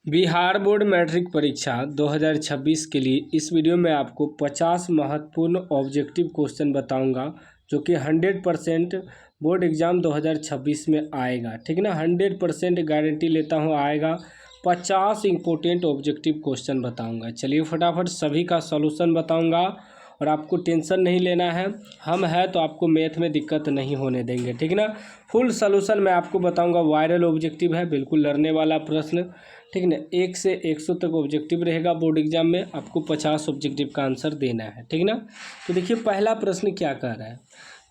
Bihar board matric परीक्षा 2026 के लिए इस वीडियो में आपको 50 महत्वपूर्ण ऑब्जेक्टिव क्वेश्चन बताऊंगा जो कि 100% बोर्ड एग्ज़ाम 2026 में आएगा। ठीक है ना, 100% गारंटी लेता हूं आएगा। 50 इंपॉर्टेंट ऑब्जेक्टिव क्वेश्चन बताऊंगा। चलिए फटाफट सभी का सॉल्यूशन बताऊंगा और आपको टेंशन नहीं लेना है। हम है तो आपको मैथ में दिक्कत नहीं होने देंगे। ठीक है ना, फुल सॉल्यूशन मैं आपको बताऊंगा। वायरल ऑब्जेक्टिव है, बिल्कुल लड़ने वाला प्रश्न। ठीक है ना, 1 से 100 तक ऑब्जेक्टिव रहेगा बोर्ड एग्जाम में। आपको 50 ऑब्जेक्टिव का आंसर देना है। ठीक है ना, तो देखिए पहला प्रश्न क्या कह रहा है।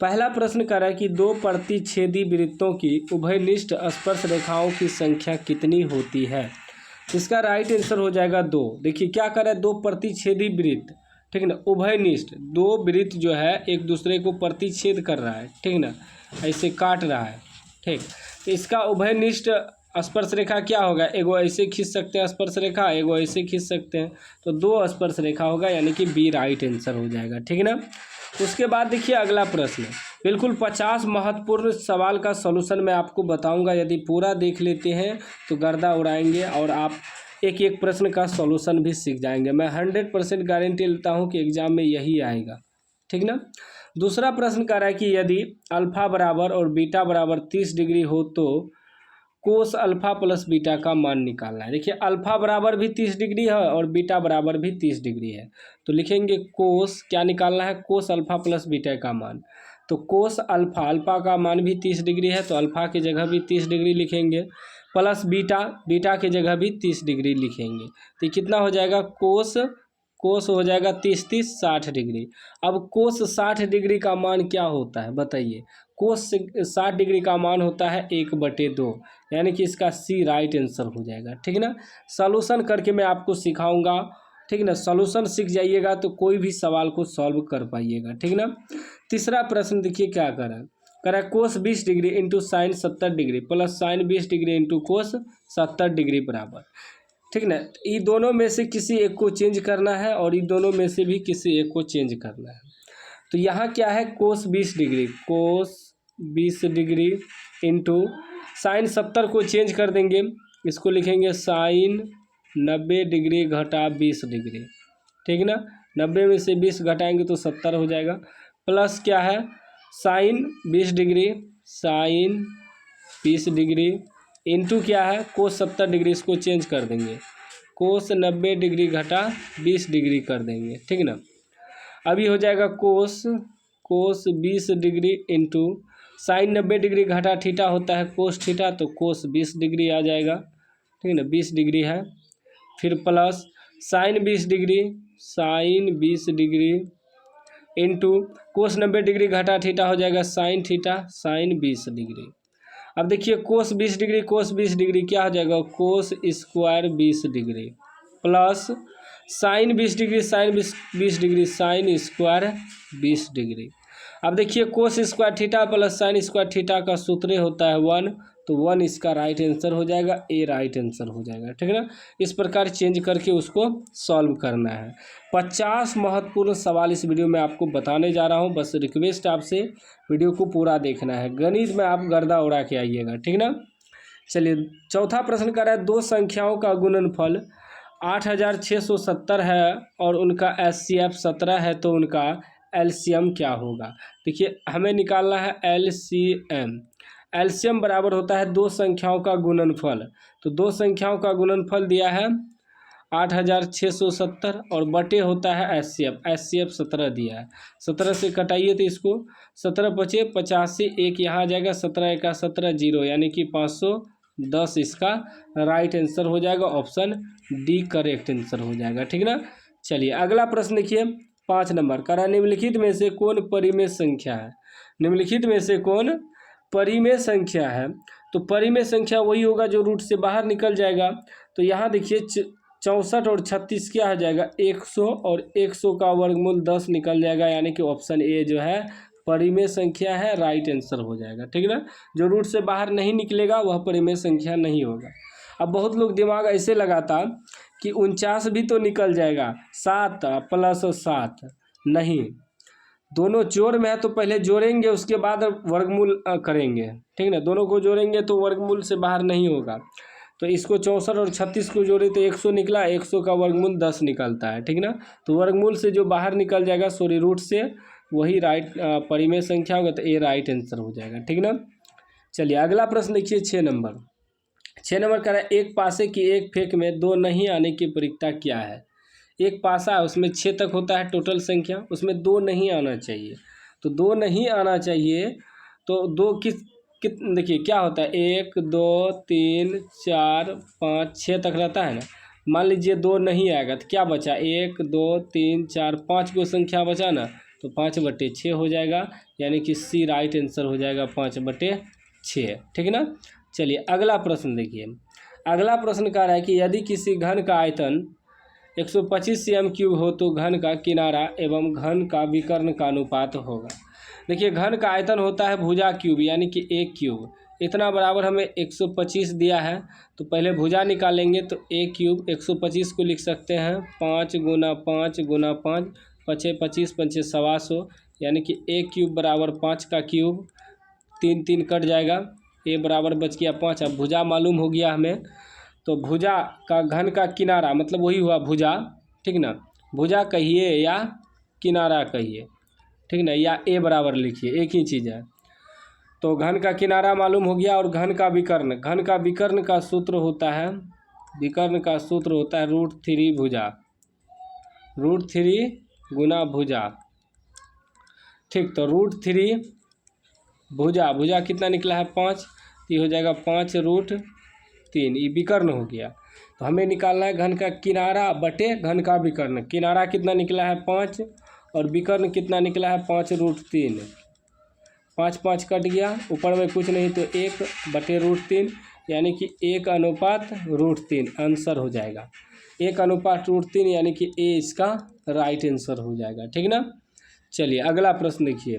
पहला प्रश्न कह रहा है कि दो प्रतिच्छेदी वृत्तों की उभयनिष्ठ स्पर्श रेखाओं की संख्या कितनी होती है। इसका राइट आंसर हो जाएगा 2। देखिए क्या कर रहा है, दो प्रतिच्छेदी वृत्त, ठीक है ना, उभयनिष्ठ, दो वृत्त जो है एक दूसरे को प्रतिच्छेद कर रहा है। ठीक है ना, ऐसे काट रहा है। ठीक, तो इसका उभयनिष्ठ स्पर्श रेखा क्या होगा, एगो ऐसे खींच सकते हैं स्पर्श रेखा, एगो ऐसे खींच सकते हैं, तो दो स्पर्श रेखा होगा, यानी कि बी राइट आंसर हो जाएगा। ठीक है ना, उसके बाद देखिए अगला प्रश्न, बिल्कुल 50 महत्वपूर्ण सवाल का सॉल्यूशन मैं आपको बताऊंगा। यदि पूरा देख लेते हैं तो गर्दा उड़ाएंगे और आप एक एक प्रश्न का सॉल्यूशन भी सीख जाएंगे। मैं 100% गारंटी लेता हूं कि एग्जाम में यही आएगा। ठीक ना, दूसरा प्रश्न कह रहा है कि यदि अल्फा बराबर और बीटा बराबर 30 डिग्री हो तो कोस अल्फा प्लस बीटा का मान निकालना है। देखिए अल्फा बराबर भी 30 डिग्री है और बीटा बराबर भी 30 डिग्री है, तो लिखेंगे कोस, क्या निकालना है, कोस अल्फा प्लस बीटा का मान। तो कोस अल्फा, अल्फा का मान भी 30 डिग्री है तो अल्फा की जगह भी 30 डिग्री लिखेंगे, प्लस बीटा, बीटा की जगह भी 30 डिग्री लिखेंगे। तो कितना हो जाएगा, कोस कोस हो जाएगा 30 30 60 डिग्री। अब कोस 60 डिग्री का मान क्या होता है बताइए। कोस 60 डिग्री का मान होता है 1/2, यानी कि इसका सी राइट आंसर हो जाएगा। ठीक है ना, सॉल्यूशन करके मैं आपको सिखाऊंगा। ठीक है ना, सॉल्यूशन सीख जाइएगा तो कोई भी सवाल को सॉल्व कर पाइएगा। ठीक है ना, तीसरा प्रश्न देखिए क्या करा कोस 20 degree into sine 70 degree plus sine 20 degree into कोस 70 डिग्री बराबर। ठीक ना, ये दोनों में से किसी एक को चेंज करना है और ये दोनों में से भी किसी एक को चेंज करना है। तो यहाँ क्या है, कोस 20 डिग्री, कोस 20 डिग्री इंटू साइन 70 को चेंज कर देंगे, इसको लिखेंगे साइन 90 डिग्री घटा 20 डिग्री। ठीक ना, 90 में से 20 घटाएंगे तो 70 हो जाएगा, प्लस क्या है sine 20 degree, sine 20 degree into क्या है कोस 70 डिग्री, इसको चेंज कर देंगे, कोस 90 डिग्री घटा 20 डिग्री कर देंगे। ठीक ना, अभी हो जाएगा कोस 20 डिग्री इंटू साइन 90 डिग्री घटा थीटा होता है कोस थीटा, तो कोस 20 डिग्री आ जाएगा। ठीक है ना, 20 डिग्री है, फिर plus sine 20 degree, sine 20 degree into cos 90 degree घटा थीटा हो जाएगा साइन थीटा, साइन 20 डिग्री। अब देखिए कोस 20 डिग्री, कोस 20 डिग्री क्या हो जाएगा, cos square 20 degree plus sine 20 degree, sine 20 degree, sine square 20 degree. अब देखिए cos square theta plus sine square theta का सूत्र होता है 1, तो 1 इसका राइट आंसर हो जाएगा, ए राइट आंसर हो जाएगा। ठीक है ना, इस प्रकार चेंज करके उसको सॉल्व करना है। 50 महत्वपूर्ण सवाल इस वीडियो में आपको बताने जा रहा हूँ, बस रिक्वेस्ट आपसे वीडियो को पूरा देखना है। गणित में आप गर्दा उड़ा के आइएगा। ठीक ना, चलिए चौथा प्रश्न कर रहा है, दो संख्याओं का गुणनफल 8670 है और उनका HCF 17 है, तो उनका LCM क्या होगा। देखिए हमें निकालना है LCM। LCM बराबर होता है दो संख्याओं का गुणनफल, तो दो संख्याओं का गुणनफल दिया है 8670 और बटे होता है HCF 17 दिया है। 17 से कटाइए तो इसको 17 बचे 85, एक यहाँ आ जाएगा, 17 का 17 0, यानी कि 510 इसका राइट आंसर हो जाएगा। ऑप्शन डी करेक्ट आंसर हो जाएगा। ठीक ना, चलिए अगला प्रश्न देखिए 5 नंबर का, निम्नलिखित में से कौन परिमेय संख्या है। निम्नलिखित में से कौन परिमेय संख्या है, तो परिमेय संख्या वही होगा जो रूट से बाहर निकल जाएगा। तो यहाँ देखिए 64 और 36 क्या हो जाएगा 100, और 100 का वर्गमूल 10 निकल जाएगा, यानी कि ऑप्शन ए जो है परिमेय संख्या है, राइट आंसर हो जाएगा। ठीक है ना, जो रूट से बाहर नहीं निकलेगा वह परिमेय संख्या नहीं होगा। अब बहुत लोग दिमाग ऐसे लगाता कि 49 भी तो निकल जाएगा, 7 प्लस 7 नहीं, दोनों जोड़ में है तो पहले जोड़ेंगे उसके बाद वर्गमूल करेंगे। ठीक है ना, दोनों को जोड़ेंगे तो वर्गमूल से बाहर नहीं होगा। तो इसको 64 और 36 को जोड़े तो 100 निकला, 100 का वर्गमूल 10 निकलता है, ठीक ना। तो वर्गमूल से जो बाहर निकल जाएगा सॉरी रूट से वही राइट परिमेय संख्या होगा, तो ये राइट आंसर हो जाएगा, ठीक ना। चलिए अगला प्रश्न देखिए 6 नंबर। 6 नंबर कह रहा है एक पासे की एक फेंक में 2 नहीं आने की प्रवृत्ति क्या है। एक पासा है उसमें 6 तक होता है टोटल संख्या, उसमें 2 नहीं आना चाहिए। तो 2 नहीं आना चाहिए तो 2 कित देखिए क्या होता है 1 2 3 4 5 6 तक रहता है ना। मान लीजिए 2 नहीं आएगा तो क्या बचा 1 2 3 4 5 को संख्या बचा ना, तो 5/6 हो जाएगा, यानी कि सी राइट आंसर हो जाएगा 5/6, ठीक ना। चलिए अगला प्रश्न देखिए। अगला प्रश्न कह रहा है कि यदि किसी घन का आयतन 125 cm³ हो तो घन का किनारा एवं घन का विकर्ण का अनुपात होगा। देखिए घन का आयतन होता है भुजा क्यूब, यानी कि 1 क्यूब, इतना बराबर हमें 125 दिया है, तो पहले भुजा निकालेंगे तो 1 क्यूब 125 को लिख सकते हैं 5 × 5 × 5 5 25 5 125, यानी कि 1 क्यूब बराबर 5 का क्यूब, 3 3 कट जाएगा, ए बराबर बच गया 5। अब भुजा मालूम हो गया हमें, तो भुजा का घन का किनारा मतलब वही हुआ भुजा, ठीक ना। भुजा कहिए या किनारा कहिए, ठीक ना, या ए बराबर लिखिए, एक ही चीज़ है। तो घन का किनारा मालूम हो गया और घन का विकर्ण, घन का विकर्ण का सूत्र होता है, विकर्ण का सूत्र होता है √3 भुजा, √3 गुना भुजा, ठीक। तो √3 भुजा, भुजा कितना निकला है 5, तो ये हो जाएगा 5√3, ये विकर्ण हो गया। तो हमें निकालना है घन का किनारा बटे घन का विकर्ण। किनारा कितना निकला है 5 और विकर्ण कितना निकला है 5√3, 5 5 कट गया, ऊपर में कुछ नहीं तो 1/√3, यानी कि 1:√3 आंसर हो जाएगा। 1:√3 यानी कि ए इसका राइट आंसर हो जाएगा, ठीक ना। चलिए अगला प्रश्न देखिए।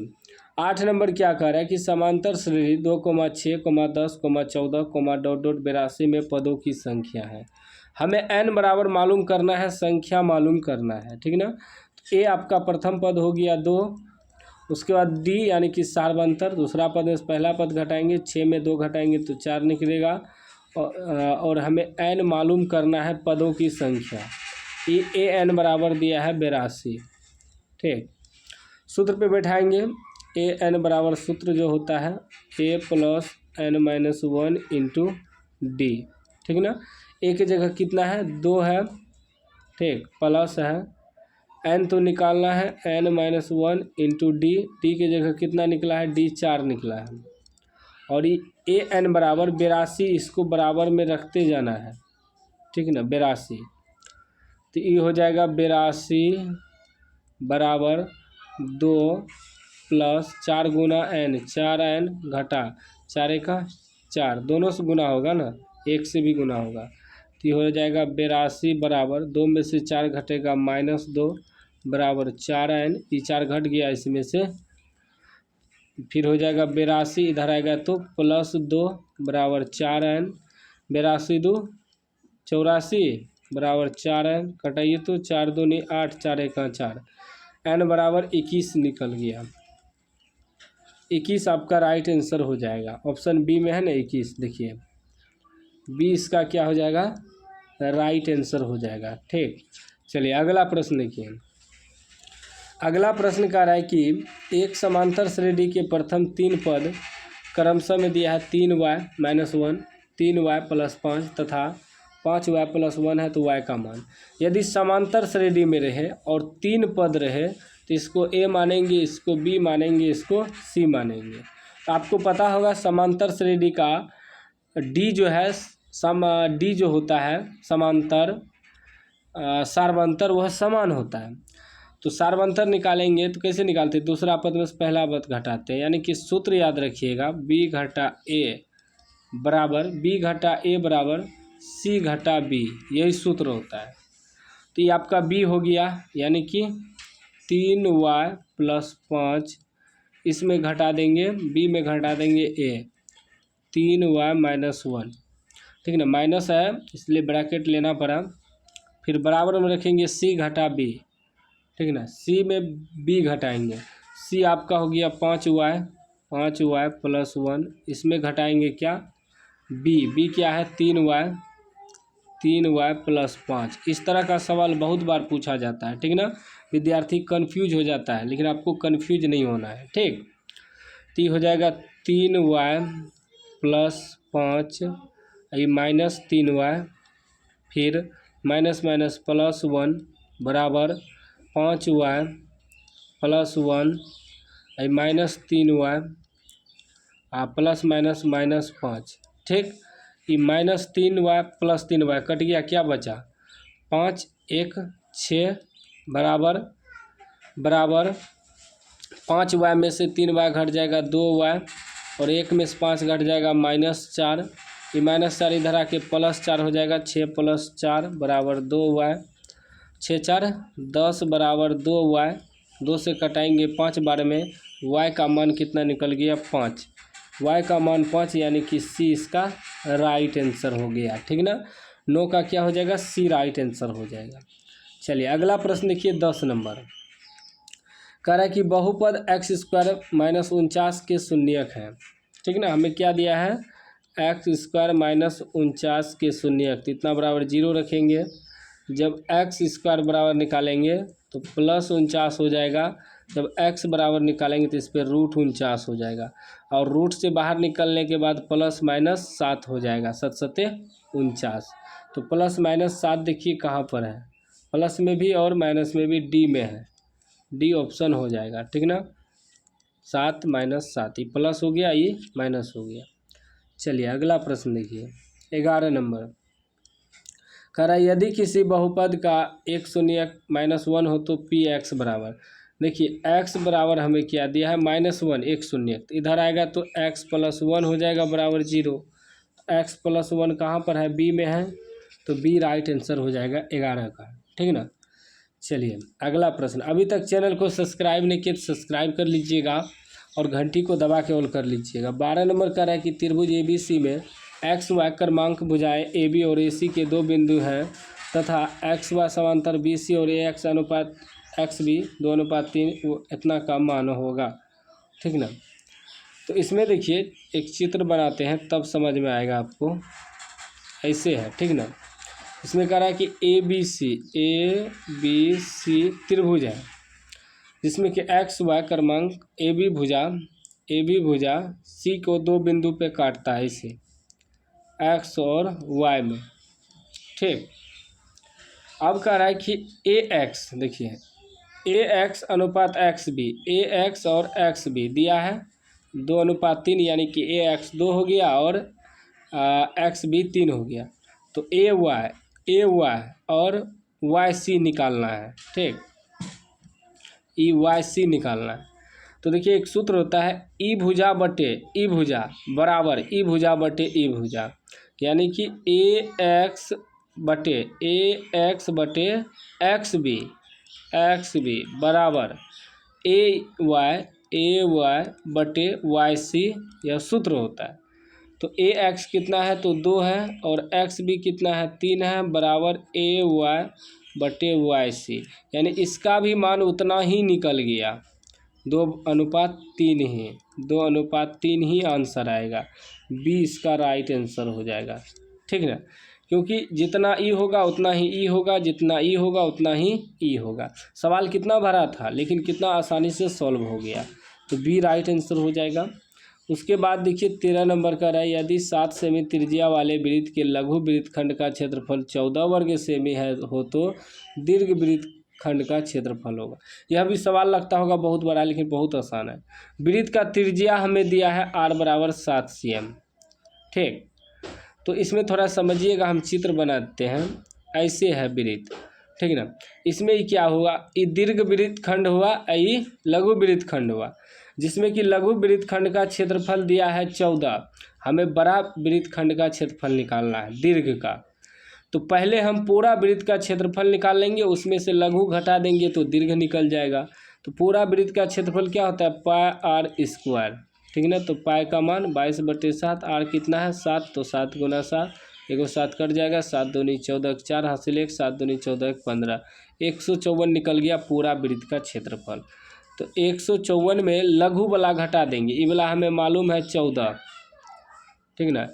8 नंबर क्या कह रहा है कि समांतर श्रेणी 2, 6, 10, 14, ... 82 में पदों की संख्या है। हमें n बराबर मालूम करना है, संख्या मालूम करना है, ठीक ना। तो ए आपका प्रथम पद हो गया 2, उसके बाद डी यानी कि सार्वंतर, दूसरा पद में पहला पद घटाएंगे, 6 में 2 घटाएंगे तो 4 निकलेगा, और हमें n मालूम करना है पदों की संख्या। ए एन बराबर दिया है 82, ठीक। सूत्र पे बैठाएंगे, ए एन बराबर सूत्र जो होता है a + n-1 × d, ठीक ना। ए की जगह कितना है 2 है, ठीक, प्लस है n तो निकालना है n-1 × d, d की जगह कितना निकला है d 4 निकला है, और ये ए एन बराबर 82, इसको बराबर में रखते जाना है, ठीक ना 82। तो ये हो जाएगा 82 बराबर 2 + 4 × n, 4n घटा 4 का 4, दोनों से गुना होगा ना, एक से भी गुना होगा, तो ये हो जाएगा 82 बराबर 2 में से 4 घटेगा -2 बराबर 4n, ये 4 घट गया इसमें से, फिर हो जाएगा 82, इधर आएगा तो +2 बराबर 4n, 82 2 84 बराबर 4n, कटाइए तो 4 दूनी 8, 4 1 4, n बराबर 21 निकल गया। 21 आपका राइट आंसर हो जाएगा, ऑप्शन बी में है ना 21, देखिए बी इसका क्या हो जाएगा राइट आंसर हो जाएगा, ठीक। चलिए अगला प्रश्न देखिए। अगला प्रश्न कह रहा है कि एक समांतर श्रेणी के प्रथम 3 पद क्रमशः में दिया है 3y - 1, 3y + 5 तथा 5y + 1 है, तो y का मान। यदि समांतर श्रेणी में रहे और 3 पद रहे तो इसको a मानेंगे, इसको b मानेंगे, इसको c मानेंगे। तो आपको पता होगा समांतर श्रेणी का d जो है d जो होता है समांतर सार्वंतर वह समान होता है। तो सार्वंतर निकालेंगे तो कैसे निकालते हैं, दूसरा पद में से पहला पद घटाते हैं, यानी कि सूत्र याद रखिएगा b घटा a बराबर c घटा b, यही सूत्र होता है। तो ये आपका b हो गया, यानी कि 3y + 5, इसमें घटा देंगे b में घटा देंगे a, 3y - 1, ठीक ना, माइनस है इसलिए ब्रैकेट लेना पड़ा, फिर बराबर में रखेंगे c घटा b, ठीक ना, c में b घटाएंगे, c आपका हो गया 5y + 1, इसमें घटाएंगे क्या b क्या है 3y 3y+5। इस तरह का सवाल बहुत बार पूछा जाता है, ठीक ना। विद्यार्थी कंफ्यूज हो जाता है, लेकिन आपको कंफ्यूज नहीं होना है, ठीक। तो ये हो जाएगा 3y+5, ये -3y, फिर माइनस माइनस +1 बराबर 5y+1, ये -3y प्लस माइनस -5, ठीक। ये -3y+3y कट गया, क्या बचा 5 1 6 बराबर 5y में से 3y घट जाएगा 2y, और 1 में से 5 घट जाएगा -4। ये -4 इधर आके +4 हो जाएगा, 6 + 4 बराबर 2y, 6 4 10 बराबर 2y। 2 से कटाएंगे 5 बार में, y का मान कितना निकल गया 5। y का मान 5, यानी कि सी इसका राइट आंसर हो गया, ठीक ना। नो का क्या हो जाएगा, सी राइट आंसर हो जाएगा। चलिए अगला प्रश्न देखिए 10 नंबर। कह रहा है कि बहुपद x² -49 के शून्यक है, ठीक ना। हमें क्या दिया है, x² -49 के शून्यक, तो इतना बराबर 0 रखेंगे। जब x² बराबर निकालेंगे तो +49 हो जाएगा। जब x बराबर निकालेंगे तो इस पर √49 हो जाएगा, और रूट से बाहर निकलने के बाद +-7 हो जाएगा, 7 7 49। तो +-7 देखिए कहाँ पर है, प्लस में भी और माइनस में भी, डी में है, डी ऑप्शन हो जाएगा, ठीक ना। 7 - 7, ये प्लस हो गया, ये माइनस हो गया। चलिए अगला प्रश्न देखिए 11 नंबर। कह रहा है यदि किसी बहुपद का एक शून्यक -1 हो तो px बराबर, देखिए x बराबर हमें क्या दिया है -1, एक शून्यक, तो इधर आएगा तो x + 1 हो जाएगा बराबर 0। x + 1 कहाँ पर है, b में है, तो b राइट आंसर हो जाएगा 11 का, ठीक ना। चलिए अगला प्रश्न। अभी तक चैनल को सब्सक्राइब नहीं किया तो सब्सक्राइब कर लीजिएगा और घंटी को दबा के ऑल कर लीजिएगा। 12 नंबर का है कि त्रिभुज ABC में XY क्रमांक भुजाएं AB और AC के 2 बिंदु हैं तथा XY समांतर BC और AX अनुपात XB 2:3 इतना का मान होगा, ठीक ना। तो इसमें देखिए एक चित्र बनाते हैं तब समझ में आएगा आपको। ऐसे है, ठीक ना। इसमें कह रहा है कि ABC त्रिभुज है जिसमें कि XY क्रमांक AB भुजा C को 2 बिंदु पे काटता है, इसे X और Y में, ठीक। अब कह रहा है कि AX, देखिए AX अनुपात XB, AX और XB दिया है 2:3, यानी कि AX 2 हो गया और XB 3 हो गया। तो AY और YC निकालना है, ठीक, EYC निकालना है। तो देखिए एक सूत्र होता है ई भुजा बराबर ई भुजा, यानी कि AX XB बराबर AY YC, यह सूत्र होता है। तो AX कितना है, तो 2 है, और XB कितना है, 3 है, बराबर AY YC, यानी इसका भी मान उतना ही निकल गया, 2:3 ही आंसर आएगा। बी इसका राइट आंसर हो जाएगा, ठीक ना। क्योंकि जितना ई होगा उतना ही ई होगा, जितना ई होगा उतना ही ई होगा। सवाल कितना भरा था लेकिन कितना आसानी से सॉल्व हो गया, तो बी राइट आंसर हो जाएगा। उसके बाद देखिए 13 नंबर का है यदि 7 सेमी त्रिज्या वाले वृत्त के लघु वृत्तखंड का क्षेत्रफल 14 वर्ग सेमी हो तो दीर्घ वृत्तखंड का क्षेत्रफल होगा। यह भी सवाल लगता होगा बहुत बड़ा, लेकिन बहुत आसान है। वृत्त का त्रिज्या हमें दिया है r बराबर 7 cm, ठीक। तो इसमें थोड़ा समझिएगा, हम चित्र बनाते हैं। ऐसे है वृत्त, ठीक ना। इसमें ही क्या हुआ, ये दीर्घ वृत्तखंड हुआ, ये लघु वृत्तखंड हुआ, जिसमें कि लघु वृत्तखंड का क्षेत्रफल दिया है 14। हमें बड़ा वृत्तखंड का क्षेत्रफल निकालना है दीर्घ का। तो पहले हम पूरा वृत्त का क्षेत्रफल निकाल लेंगे, उसमें से लघु घटा देंगे तो दीर्घ निकल जाएगा। तो पूरा वृत्त का क्षेत्रफल क्या होता है, πr², ठीक ना। तो पाई का मान 22/7, r कितना है 7, तो 7 × 7, एगो 7 कट जाएगा, 7 दूनी 14, 4 हासिल 1, 7 दूनी 14, 15, 154 निकल गया पूरा वृत्त का क्षेत्रफल। तो 154 में लघु वाला घटा देंगे, ये वाला हमें मालूम है 14, ठीक ना।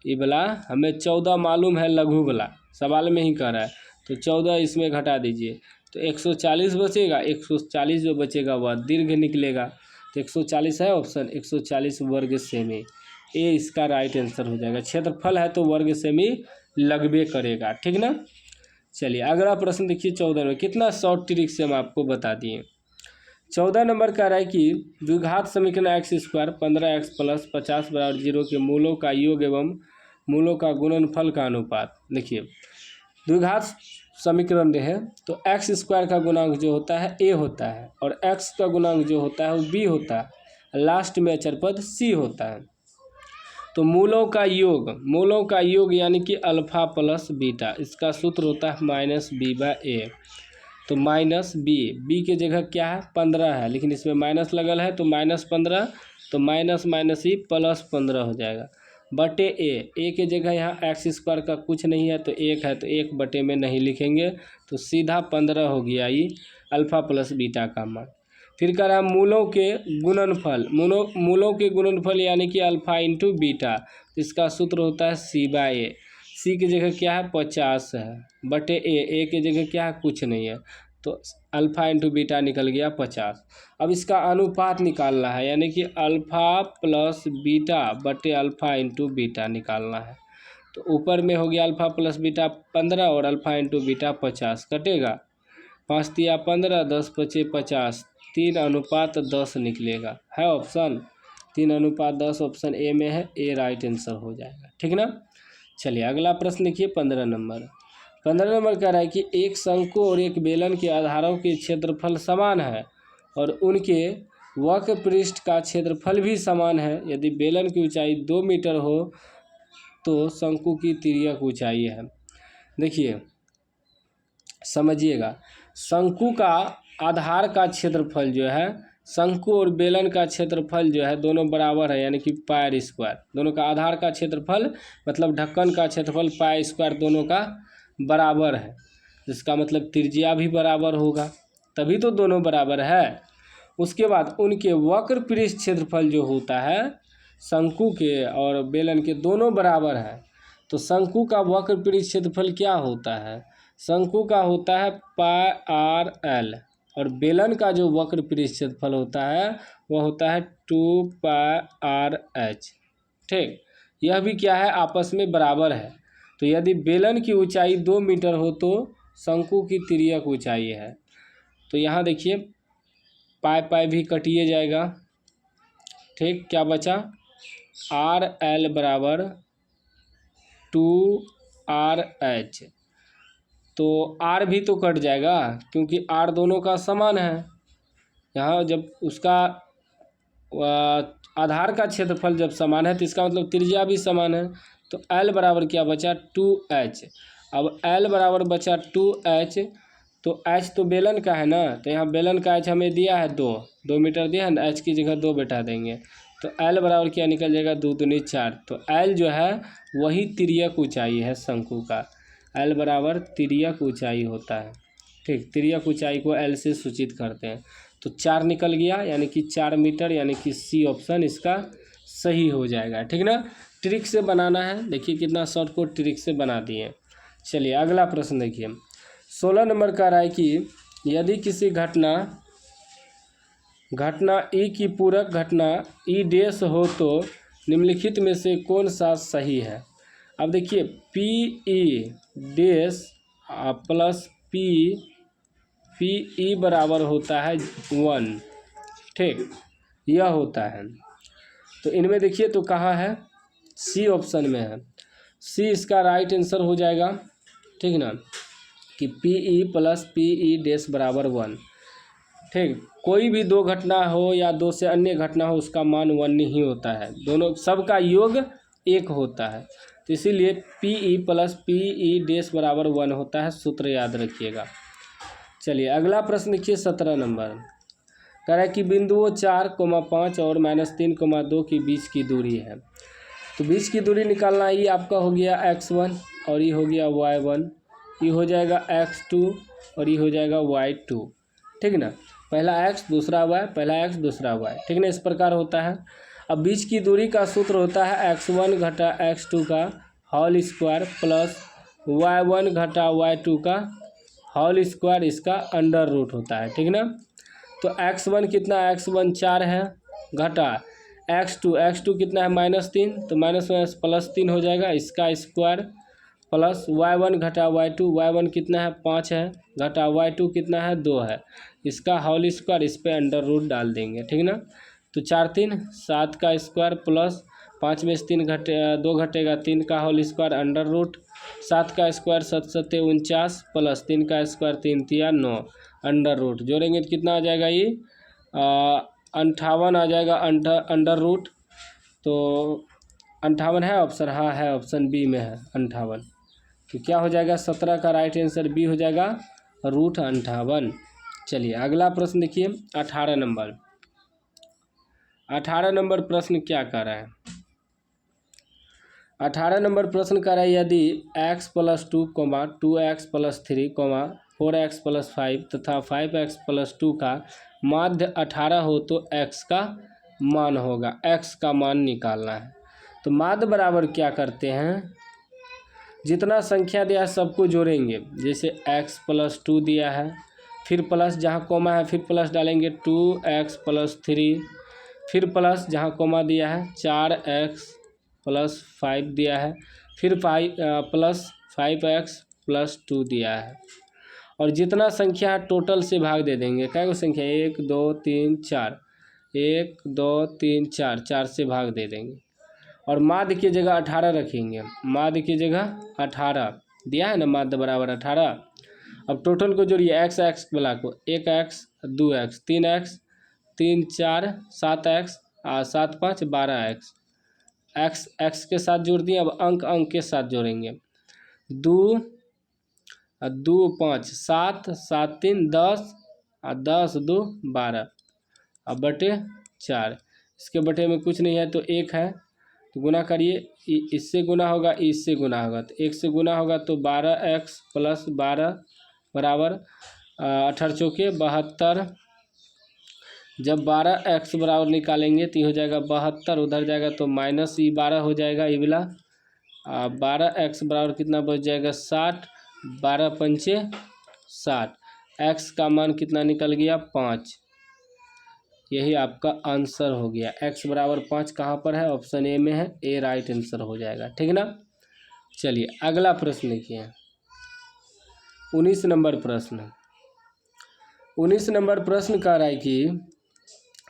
ये वाला हमें 14 मालूम है, लघु वाला सवाल में ही कह रहा है, तो 14 इसमें घटा दीजिए तो 140 बचेगा। 140 जो बचेगा वह दीर्घ निकलेगा, तो 140 है ऑप्शन, 140 वर्ग सेमी, ये इसका राइट आंसर हो जाएगा। क्षेत्रफल है तो वर्ग सेमी लगबे करेगा, ठीक ना। चलिए अगला प्रश्न देखिए 14 में, कितना शॉर्ट ट्रिक से हम आपको बता दिए। 14 नंबर कह रहा है कि द्विघात समीकरण एक्स स्क्वायर 15x + 50 = 0 के मूलों का योग एवं मूलों का गुणनफल का अनुपात। देखिए द्विघात समीकरण है तो एक्स स्क्वायर का गुणांक जो होता है a होता है और x का गुणांक जो होता है वो b होता है, लास्ट में अचर पद c होता है। तो मूलों का योग यानी कि अल्फा प्लस बीटा, इसका सूत्र होता है -b/a। तो -b की जगह क्या है 15 है, लेकिन इसमें माइनस लगल है तो -15, तो माइनस ही +15 हो जाएगा बटे a की जगह यहाँ एक्स स्क्वायर का कुछ नहीं है तो 1 है, तो 1 बटे में नहीं लिखेंगे तो सीधा 15 हो गया ये अल्फा प्लस बीटा का मान। फिर कह रहा है मूलों के गुणनफल यानी कि अल्फा इंटू बीटा, इसका सूत्र होता है c/a। c की जगह क्या है 50 है बटे a की जगह क्या है कुछ नहीं है, तो अल्फा इंटू बीटा निकल गया 50। अब इसका अनुपात निकालना है यानी कि अल्फा प्लस बीटा बटे अल्फा इंटू बीटा निकालना है। तो ऊपर में हो गया अल्फा प्लस बीटा 15 और अल्फा इंटू बीटा 50, कटेगा 5 × 15, 10 × 5 = 50, 3:10 निकलेगा, है ऑप्शन 3:10 ऑप्शन ए में है, ए राइट आंसर हो जाएगा, ठीक ना। चलिए अगला प्रश्न देखिए 15 नंबर कह रहा है कि एक शंकु और एक बेलन के आधारों के क्षेत्रफल समान है और उनके वक्र पृष्ठ का क्षेत्रफल भी समान है। यदि बेलन की ऊंचाई 2 मीटर हो तो शंकु की तिर्यक ऊंचाई है। देखिए समझिएगा, शंकु का आधार का क्षेत्रफल जो है, शंकु और बेलन का क्षेत्रफल जो है दोनों बराबर है यानी कि पाई स्क्वायर, दोनों का आधार का क्षेत्रफल मतलब ढक्कन का क्षेत्रफल पाई स्क्वायर दोनों का बराबर है, जिसका मतलब त्रिज्या भी बराबर होगा, तभी तो दोनों बराबर है। उसके बाद उनके वक्र पृष्ठ क्षेत्रफल जो होता है शंकु के और बेलन के दोनों बराबर है, तो शंकु का वक्र पृष्ठ क्षेत्रफल क्या होता है, शंकु का होता है πr/l और बेलन का जो वक्र पृष्ठ क्षेत्रफल होता है वह होता है 2πr/h, ठीक। यह भी क्या है आपस में बराबर है। तो यदि बेलन की ऊंचाई 2 मीटर हो तो शंकु की तिर्यक ऊंचाई है, तो यहाँ देखिए पाई भी कटिए जाएगा, ठीक। क्या बचा r/l बराबर 2r/h, तो r भी तो कट जाएगा क्योंकि r दोनों का समान है। यहाँ जब उसका आधार का क्षेत्रफल जब समान है तो इसका मतलब त्रिज्या भी समान है, तो l बराबर क्या बचा 2h। अब l बराबर बचा 2h, तो h तो बेलन का है ना, तो यहाँ बेलन का h हमें दिया है 2 मीटर दिया है ना, h की जगह 2 बैठा देंगे तो l बराबर क्या निकल जाएगा 2 दूनी 4। तो l जो है वही तिर्यक ऊंचाई है शंकु का, l बराबर तिर्यक ऊंचाई होता है, ठीक। तिर्यक ऊंचाई को l से सूचित करते हैं, तो 4 निकल गया यानी कि 4 मीटर, यानी कि सी ऑप्शन इसका सही हो जाएगा, ठीक ना। ट्रिक से बनाना है, देखिए कितना शॉर्ट को ट्रिक से बना दिए। चलिए अगला प्रश्न देखिए 16 नंबर कह रहा है कि यदि किसी घटना ई की पूरक घटना ई डैश हो तो निम्नलिखित में से कौन सा सही है। अब देखिए P E dash plus P E बराबर होता है 1, ठीक, यह होता है। तो इनमें देखिए तो कहाँ है, सी ऑप्शन में है, सी इसका राइट आंसर हो जाएगा, ठीक ना, कि P E plus P E dash बराबर 1, ठीक। कोई भी 2 घटना हो या 2 से अन्य घटना हो उसका मान 1 ही होता है, दोनों सबका योग 1 होता है, तो इसीलिए P E plus P E dash बराबर 1 होता है, सूत्र याद रखिएगा। चलिए अगला प्रश्न देखिए 17 नंबर कह रहा है कि बिंदुओं 4,5 और -3,2 के बीच की दूरी है। तो बीच की दूरी निकालना, ये आपका हो गया x1 और ये हो गया y1, ये हो जाएगा x2 और ये हो जाएगा y2, ठीक ना। पहला x दूसरा y, पहला x दूसरा y, ठीक ना, इस प्रकार होता है। अब बीच की दूरी का सूत्र होता है x1 घटा x2 का होल स्क्वायर प्लस y1 घटा y2 का होल स्क्वायर, इसका अंडर रूट होता है, ठीक ना। तो x1 कितना, x1 4 है, घटा x2 कितना है -3, तो माइनस माइनस प्लस 3 हो जाएगा, इसका स्क्वायर प्लस y1 घटा y1 कितना है 5 है, घटा y2 कितना है 2 है, इसका होल स्क्वायर, इस पर अंडर रूट डाल देंगे, ठीक ना। तो 4 3 7 का स्क्वायर प्लस 5 में से 3 2 घटेगा 3 का होल स्क्वायर अंडर रूट 7 का स्क्वायर 7 7 49 प्लस 3 का स्क्वायर 3 3 9 अंडर रूट जोड़ेंगे तो कितना आ जाएगा, ये 58 आ जाएगा अंडर रूट। तो 58 है ऑप्शन, हाँ है, ऑप्शन बी में है 58। तो क्या हो जाएगा 17 का राइट आंसर बी हो जाएगा √58। चलिए अगला प्रश्न देखिए 18 नंबर। 18 नंबर प्रश्न क्या कर रहा है, 18 नंबर प्रश्न कर रहा है यदि x + 2, 2x + 3, 4x + 5 तथा 5x + 2 का माध्य 18 हो तो x का मान होगा, x का मान निकालना है। तो माध्य बराबर क्या करते हैं, जितना संख्या दिया है सबको जोड़ेंगे, जैसे x + 2 दिया है, फिर प्लस जहाँ कोमा है फिर प्लस डालेंगे 2x + 3, फिर प्लस जहाँ कोमा दिया है 4x + 5 दिया है, फिर प्लस 5x + 2 दिया है, और जितना संख्या है टोटल से भाग दे देंगे। क्या संख्या 1 2 3 4, 1 2 3 4, 4 से भाग दे देंगे, और माध्य की जगह 18 रखेंगे, माध्य की जगह 18 दिया है ना, माध्य बराबर 18। अब टोटल को जोड़िए, x वाला को 1x 2x 3x 3 4 7x 7 5 12x, x के साथ जोड़ दिए। अब अंक के साथ जोड़ेंगे, 2 2 5 7 7 3 10 10 2 12, अब बटे 4, इसके बटे में कुछ नहीं है तो 1 है, तो गुना करिए, इससे गुना होगा इससे गुना होगा, तो 1 से गुना होगा तो 12x + 12 बराबर 18 चौके 72। जब 12x बराबर निकालेंगे तो ये हो जाएगा 72, उधर जाएगा तो माइनस ये 12 हो जाएगा, ये वाला 12x बराबर कितना बच जाएगा 60, 12 पंचे 60, x का मान कितना निकल गया 5, यही आपका आंसर हो गया। x बराबर 5 कहाँ पर है, ऑप्शन ए में है, ए राइट आंसर हो जाएगा, ठीक ना। चलिए अगला प्रश्न देखिए 19 नंबर प्रश्न। 19 नंबर प्रश्न कह रहा है कि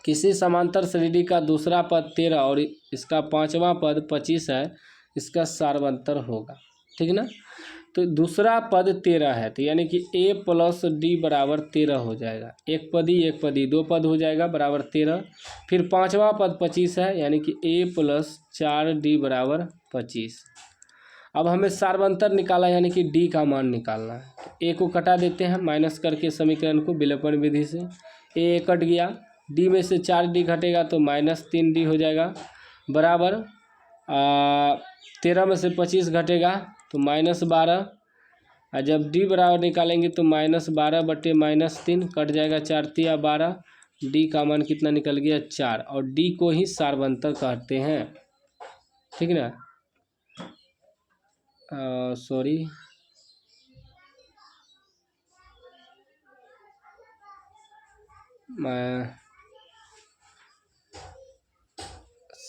किसी समांतर श्रेणी का दूसरा पद 13 और इसका पांचवा पद 25 है, इसका सार्वंतर होगा, ठीक ना। तो दूसरा पद 13 है, तो यानी कि a + d बराबर 13 हो जाएगा, एक पदी 2 पद हो जाएगा बराबर 13। फिर पांचवा पद 25 है, यानी कि a + 4d बराबर 25। अब हमें सार्वंतर निकाला, यानी कि d का मान निकालना है। a को कटा देते हैं माइनस करके समीकरण को विलोपन विधि से, a कट गया, d में से 4d घटेगा तो -3d हो जाएगा, बराबर 13 में से 25 घटेगा तो -12, और जब d बराबर निकालेंगे तो -12 बटे -3 कट जाएगा, 4 तिया 12, d का मान कितना निकल गया 4, और d को ही सार्वंतर कहते हैं, ठीक ना। सॉरी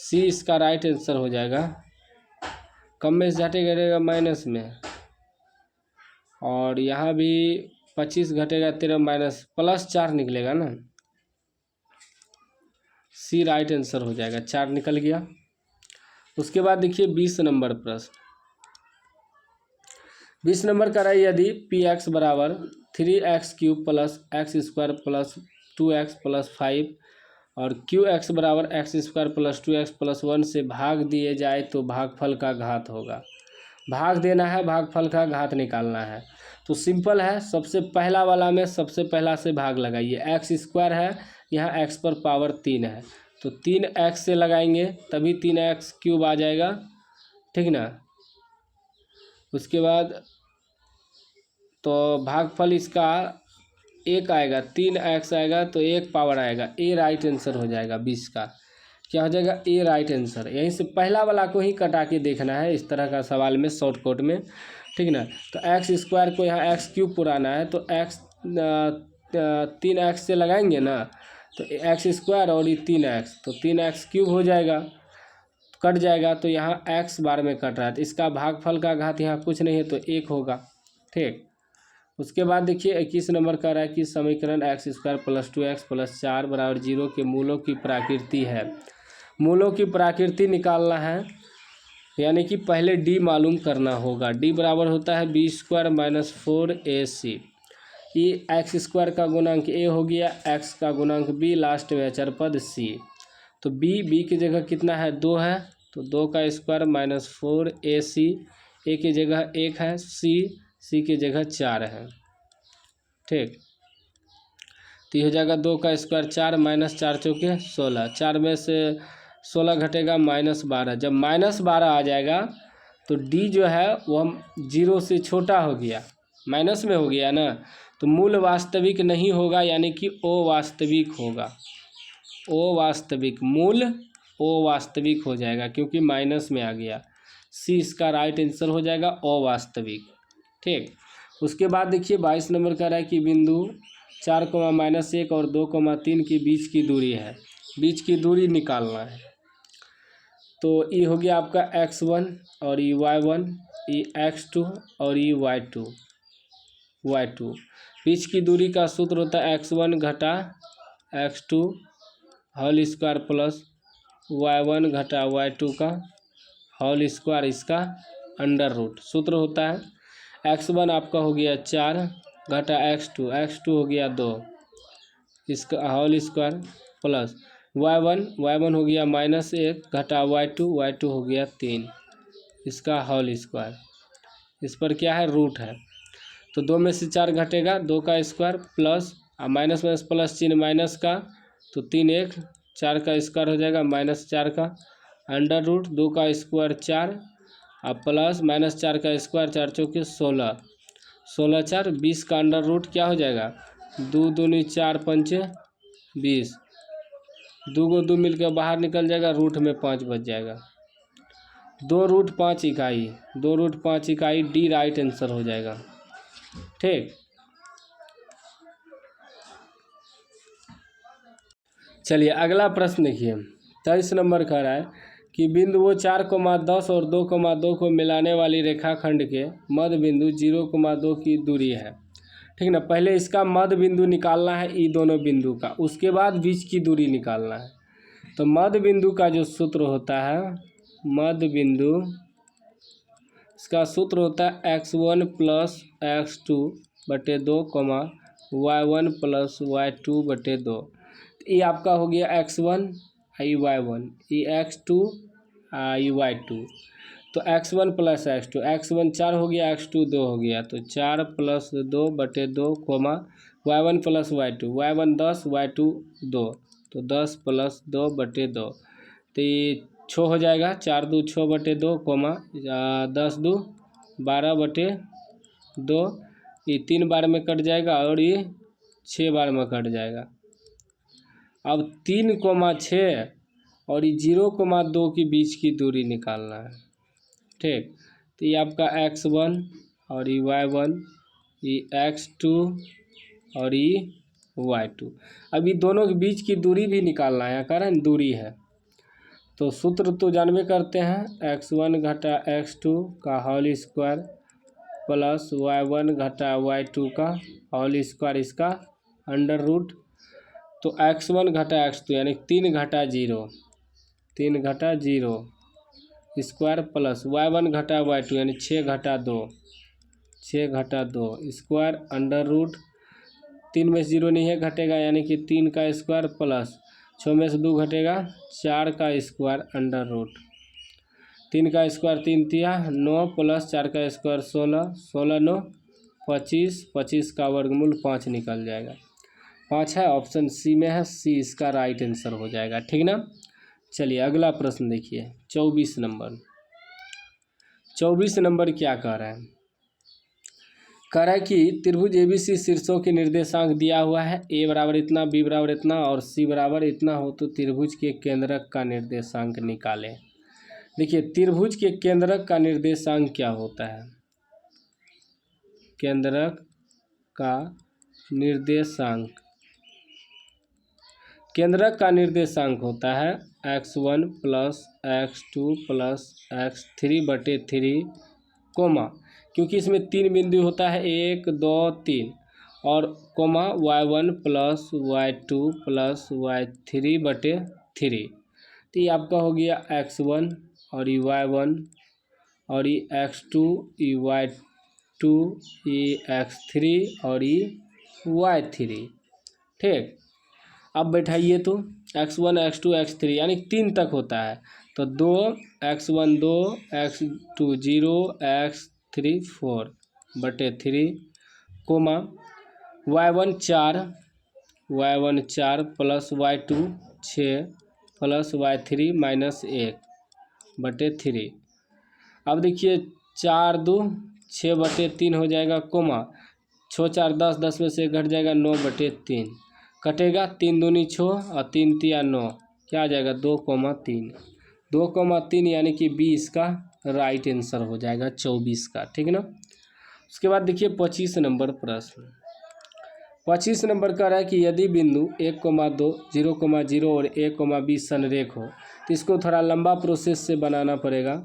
सी इसका राइट आंसर हो जाएगा, कम में से घटेगा रहेगा माइनस में, और यहाँ भी 25 घटेगा 13 माइनस +4 निकलेगा ना, सी राइट आंसर हो जाएगा, 4 निकल गया। उसके बाद देखिए 20 नंबर प्रश्न। 20 नंबर का है यदि px बराबर 3x³ + x² + 2x + 5 और qx बराबर x² + 2x + 1 से भाग दिए जाए तो भागफल का घात होगा। भाग देना है, भागफल का घात निकालना है। तो सिंपल है, सबसे पहला वाला में सबसे पहला से भाग लगाइए, x² है, यहाँ x पर पावर 3 है, तो 3x से लगाएंगे तभी 3x³ आ जाएगा, ठीक ना। उसके बाद तो भागफल इसका 1 आएगा, 3x आएगा तो 1 पावर आएगा, ए राइट आंसर हो जाएगा 20 का। क्या हो जाएगा ए राइट आंसर। यहीं से पहला वाला को ही कटा के देखना है इस तरह का सवाल में शॉर्टकट में, ठीक ना। तो एक्स स्क्वायर को यहाँ एक्स क्यूब पुराना है तो एक्स 3x से लगाएंगे ना, तो एक्स स्क्वायर और ये 3x, तो 3x क्यूब हो जाएगा, कट जाएगा। तो यहाँ x बार में कट रहा है तो इसका भागफल का घात यहाँ कुछ नहीं है तो 1 होगा, ठीक। उसके बाद देखिए 21 नंबर का रहा है कि समीकरण x square plus 2x plus 4 बराबर 0 के मूलों की प्रकृति है। मूलों की प्रकृति निकालना है, यानी कि पहले d मालूम करना होगा। d बराबर होता है बी स्क्वायर माइनस 4ac। ये एक्स स्क्वायर का गुणांक a हो गया, x का गुणांक b, लास्ट में अचर पद c। तो b की जगह कितना है 2 है, तो 2 का स्क्वायर माइनस 4ac, a की जगह 1 है, c की जगह 4 है, ठीक। तो ये हो जाएगा 2 का स्क्वायर 4 माइनस 4 चौके 16, 4 में से 16 घटेगा -12। जब -12 आ जाएगा तो d जो है वह 0 से छोटा हो गया, माइनस में हो गया ना, तो मूल वास्तविक नहीं होगा, यानी कि अवास्तविक होगा। अवास्तविक, मूल अवास्तविक हो जाएगा क्योंकि माइनस में आ गया। सी इसका राइट आंसर हो जाएगा अवास्तविक, ठीक। उसके बाद देखिए 22 नंबर का रहा है कि बिंदु 4, -1 और 2, 3 के बीच की दूरी है, बीच की दूरी निकालना है। तो ये हो गया आपका x1 और ये y1, ये x2 और ये y2। बीच की दूरी का सूत्र होता है x1 घटा x2 whole square plus y1 घटा y2 का होल स्क्वायर, इसका अंडर रूट। सूत्र होता है x1 आपका हो गया 4 घटा x2 हो गया 2, इसका होल स्क्वायर प्लस y1 हो गया -1 घटा y2 हो गया 3, इसका होल स्क्वायर। इस पर क्या है रूट है, तो 2 में से 4 घटेगा, 2 का square plus minus minus plus चिन्ह माइनस का, तो 3 1 4 का स्क्वायर हो जाएगा -4 का अंडर रूट 2 का स्क्वायर 4 और प्लस -4 का स्क्वायर 4 चौके 16, 16 4 20 का अंडर रूट क्या हो जाएगा 2 दूनी 4 पंचे 20, 2 को 2 मिलकर बाहर निकल जाएगा, रूट में 5 बच जाएगा। 2 रूट 5 इकाई डी राइट आंसर हो जाएगा, ठीक। चलिए अगला प्रश्न देखिए 23 नंबर का रहा है कि बिंदुओं 4,10 और 2,2 को मिलाने वाली रेखाखंड के मध्य बिंदु 0,2 की दूरी है, ठीक ना। पहले इसका मध्य बिंदु निकालना है ई दोनों बिंदु का, उसके बाद बीच की दूरी निकालना है। तो मध्य बिंदु का जो सूत्र होता है, मध्य बिंदु इसका सूत्र होता है x1 प्लस x2 बटे 2, y1 प्लस y2 बटे 2। ये आपका हो गया x1 आई y1, ये x2 आई y2। तो x1 प्लस x2, x1 4 हो गया, x2 2 हो गया, तो 4 प्लस 2 बटे 2, y1 प्लस y1 10, y2 2, तो 10 प्लस 2 बटे 2, तो ये 6 हो जाएगा, 4 2 6 बटे 2, 10 2 12 बटे 2, ये 3 बार में कट जाएगा और ये 6 बार में कट जाएगा। अब 3,6 और ये 0,2 के बीच की दूरी निकालना है, ठीक। तो ये आपका x1 और ये y1, ये x2 और ये y2। अब ये दोनों के बीच की दूरी भी निकालना है, कारण दूरी है। तो सूत्र तो जानवे करते हैं x1 घटा x2 का होल स्क्वायर प्लस y1 घटा y2 का होल स्क्वायर, इसका अंडर रूट। तो x1 घटा x2 यानी 3 घटा 0 स्क्वायर प्लस y1 घटा y2 यानी 6 घटा 2 स्क्वायर अंडर रूट। 3 में से 0 नहीं है, घटेगा, यानी कि 3 का स्क्वायर प्लस 6 में से 2 घटेगा, 4 का स्क्वायर अंडर रूट। 3 का स्क्वायर 3 तिया 9 प्लस 4 का स्क्वायर 16, 16 9 25, 25 का वर्गमूल 5 निकल जाएगा। 5 है, ऑप्शन सी में है, सी इसका राइट आंसर हो जाएगा, ठीक ना। चलिए अगला प्रश्न देखिए 24 नंबर क्या कह रहा है कह रहा है कि त्रिभुज एबीसी शीर्षों के निर्देशांक दिया हुआ है, ए बराबर इतना, बी बराबर इतना और सी बराबर इतना हो तो त्रिभुज के केंद्रक का निर्देशांक निकालें। देखिए त्रिभुज के केंद्रक का निर्देशांक क्या होता है, केंद्रक का निर्देशांक, केंद्रक का निर्देशांक होता है x1 plus x2 plus x3/3 coma, क्योंकि इसमें 3 बिंदु होता है 1 2 3 और coma y1 plus y2 plus y3/3। तो ये आपका हो गया x1 और ये y1 और ये x2 ये y2 ये x3 और ये y3। ठीक, अब बैठाइए तो x1 x2 x3 यानी 3 तक होता है तो 2 x1 2 x2 0 x3 4/3 coma y1 4 plus y2 6 plus y3 -1/3। अब देखिए 4 2 6/3 हो जाएगा कोमा 6 4 10, 10 में से घट जाएगा 9/3 कटेगा, 3 दूनी 6 और 3 तिया 9, क्या आ जाएगा 2,3, 2,3 यानी कि 20 का राइट आंसर हो जाएगा 24 का। ठीक है ना। उसके बाद देखिए 25 नंबर प्रश्न, 25 नंबर का रहा है कि यदि बिंदु 1,2 0,0 और 1,B संरेख हो तो इसको थोड़ा लंबा प्रोसेस से बनाना पड़ेगा,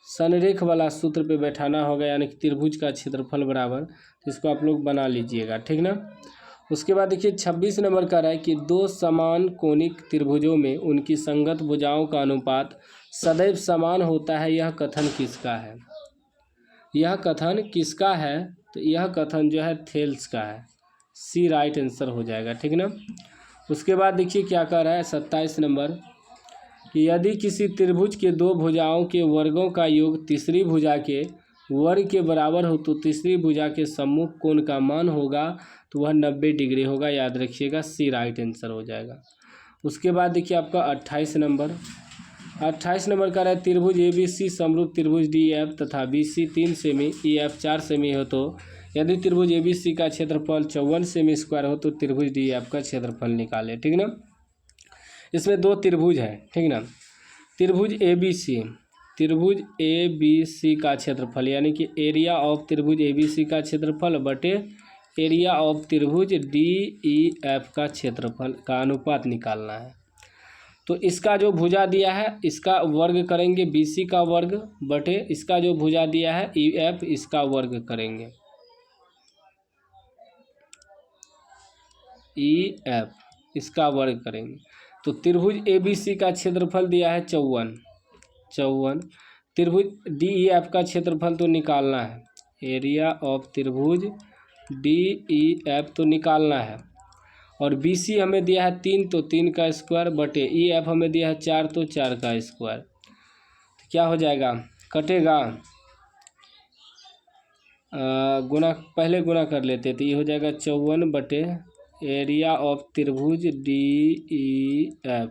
संरेख वाला सूत्र पे बैठाना होगा यानी कि त्रिभुज का क्षेत्रफल बराबर, तो इसको आप लोग बना लीजिएगा। ठीक ना। उसके बाद देखिए 26 नंबर का रहा है कि दो समान कोणिक त्रिभुजों में उनकी संगत भुजाओं का अनुपात सदैव समान होता है, यह कथन किसका है, यह कथन किसका है, तो यह कथन जो है थेल्स का है, सी राइट आंसर हो जाएगा। ठीक ना। उसके बाद देखिए क्या कह रहा है 27 नंबर कि यदि किसी त्रिभुज के दो भुजाओं के वर्गों का योग तीसरी भुजा के वर्ग के बराबर हो तो तीसरी भुजा के सम्मुख कोण का मान होगा तो वह 90 डिग्री होगा, याद रखिएगा, सी राइट आंसर हो जाएगा। उसके बाद देखिए आपका 28 नंबर, 28 नंबर का रहा है त्रिभुज ABC समरूप त्रिभुज DEF तथा BC 3 सेमी EF 4 सेमी हो तो यदि त्रिभुज ABC का क्षेत्रफल 54 सेमी स्क्वायर हो तो त्रिभुज DEF का क्षेत्रफल निकाले। ठीक ना। इसमें दो त्रिभुज है। ठीक ना। त्रिभुज ABC का क्षेत्रफल यानी कि एरिया ऑफ त्रिभुज ABC का क्षेत्रफल बटे एरिया ऑफ त्रिभुज DEF का क्षेत्रफल का अनुपात निकालना है। तो इसका जो भुजा दिया है इसका वर्ग करेंगे BC का वर्ग बटे इसका जो भुजा दिया है EF इसका वर्ग करेंगे, EF इसका वर्ग करेंगे। तो त्रिभुज ABC का क्षेत्रफल दिया है 54, त्रिभुज DEF का क्षेत्रफल तो निकालना है, एरिया ऑफ त्रिभुज DEF तो निकालना है, और BC हमें दिया है 3 तो 3 का स्क्वायर बटे EF हमें दिया है 4 तो 4 का स्क्वायर, तो क्या हो जाएगा, कटेगा, गुना पहले गुना कर लेते तो ये हो जाएगा 54 बटे एरिया ऑफ त्रिभुज DEF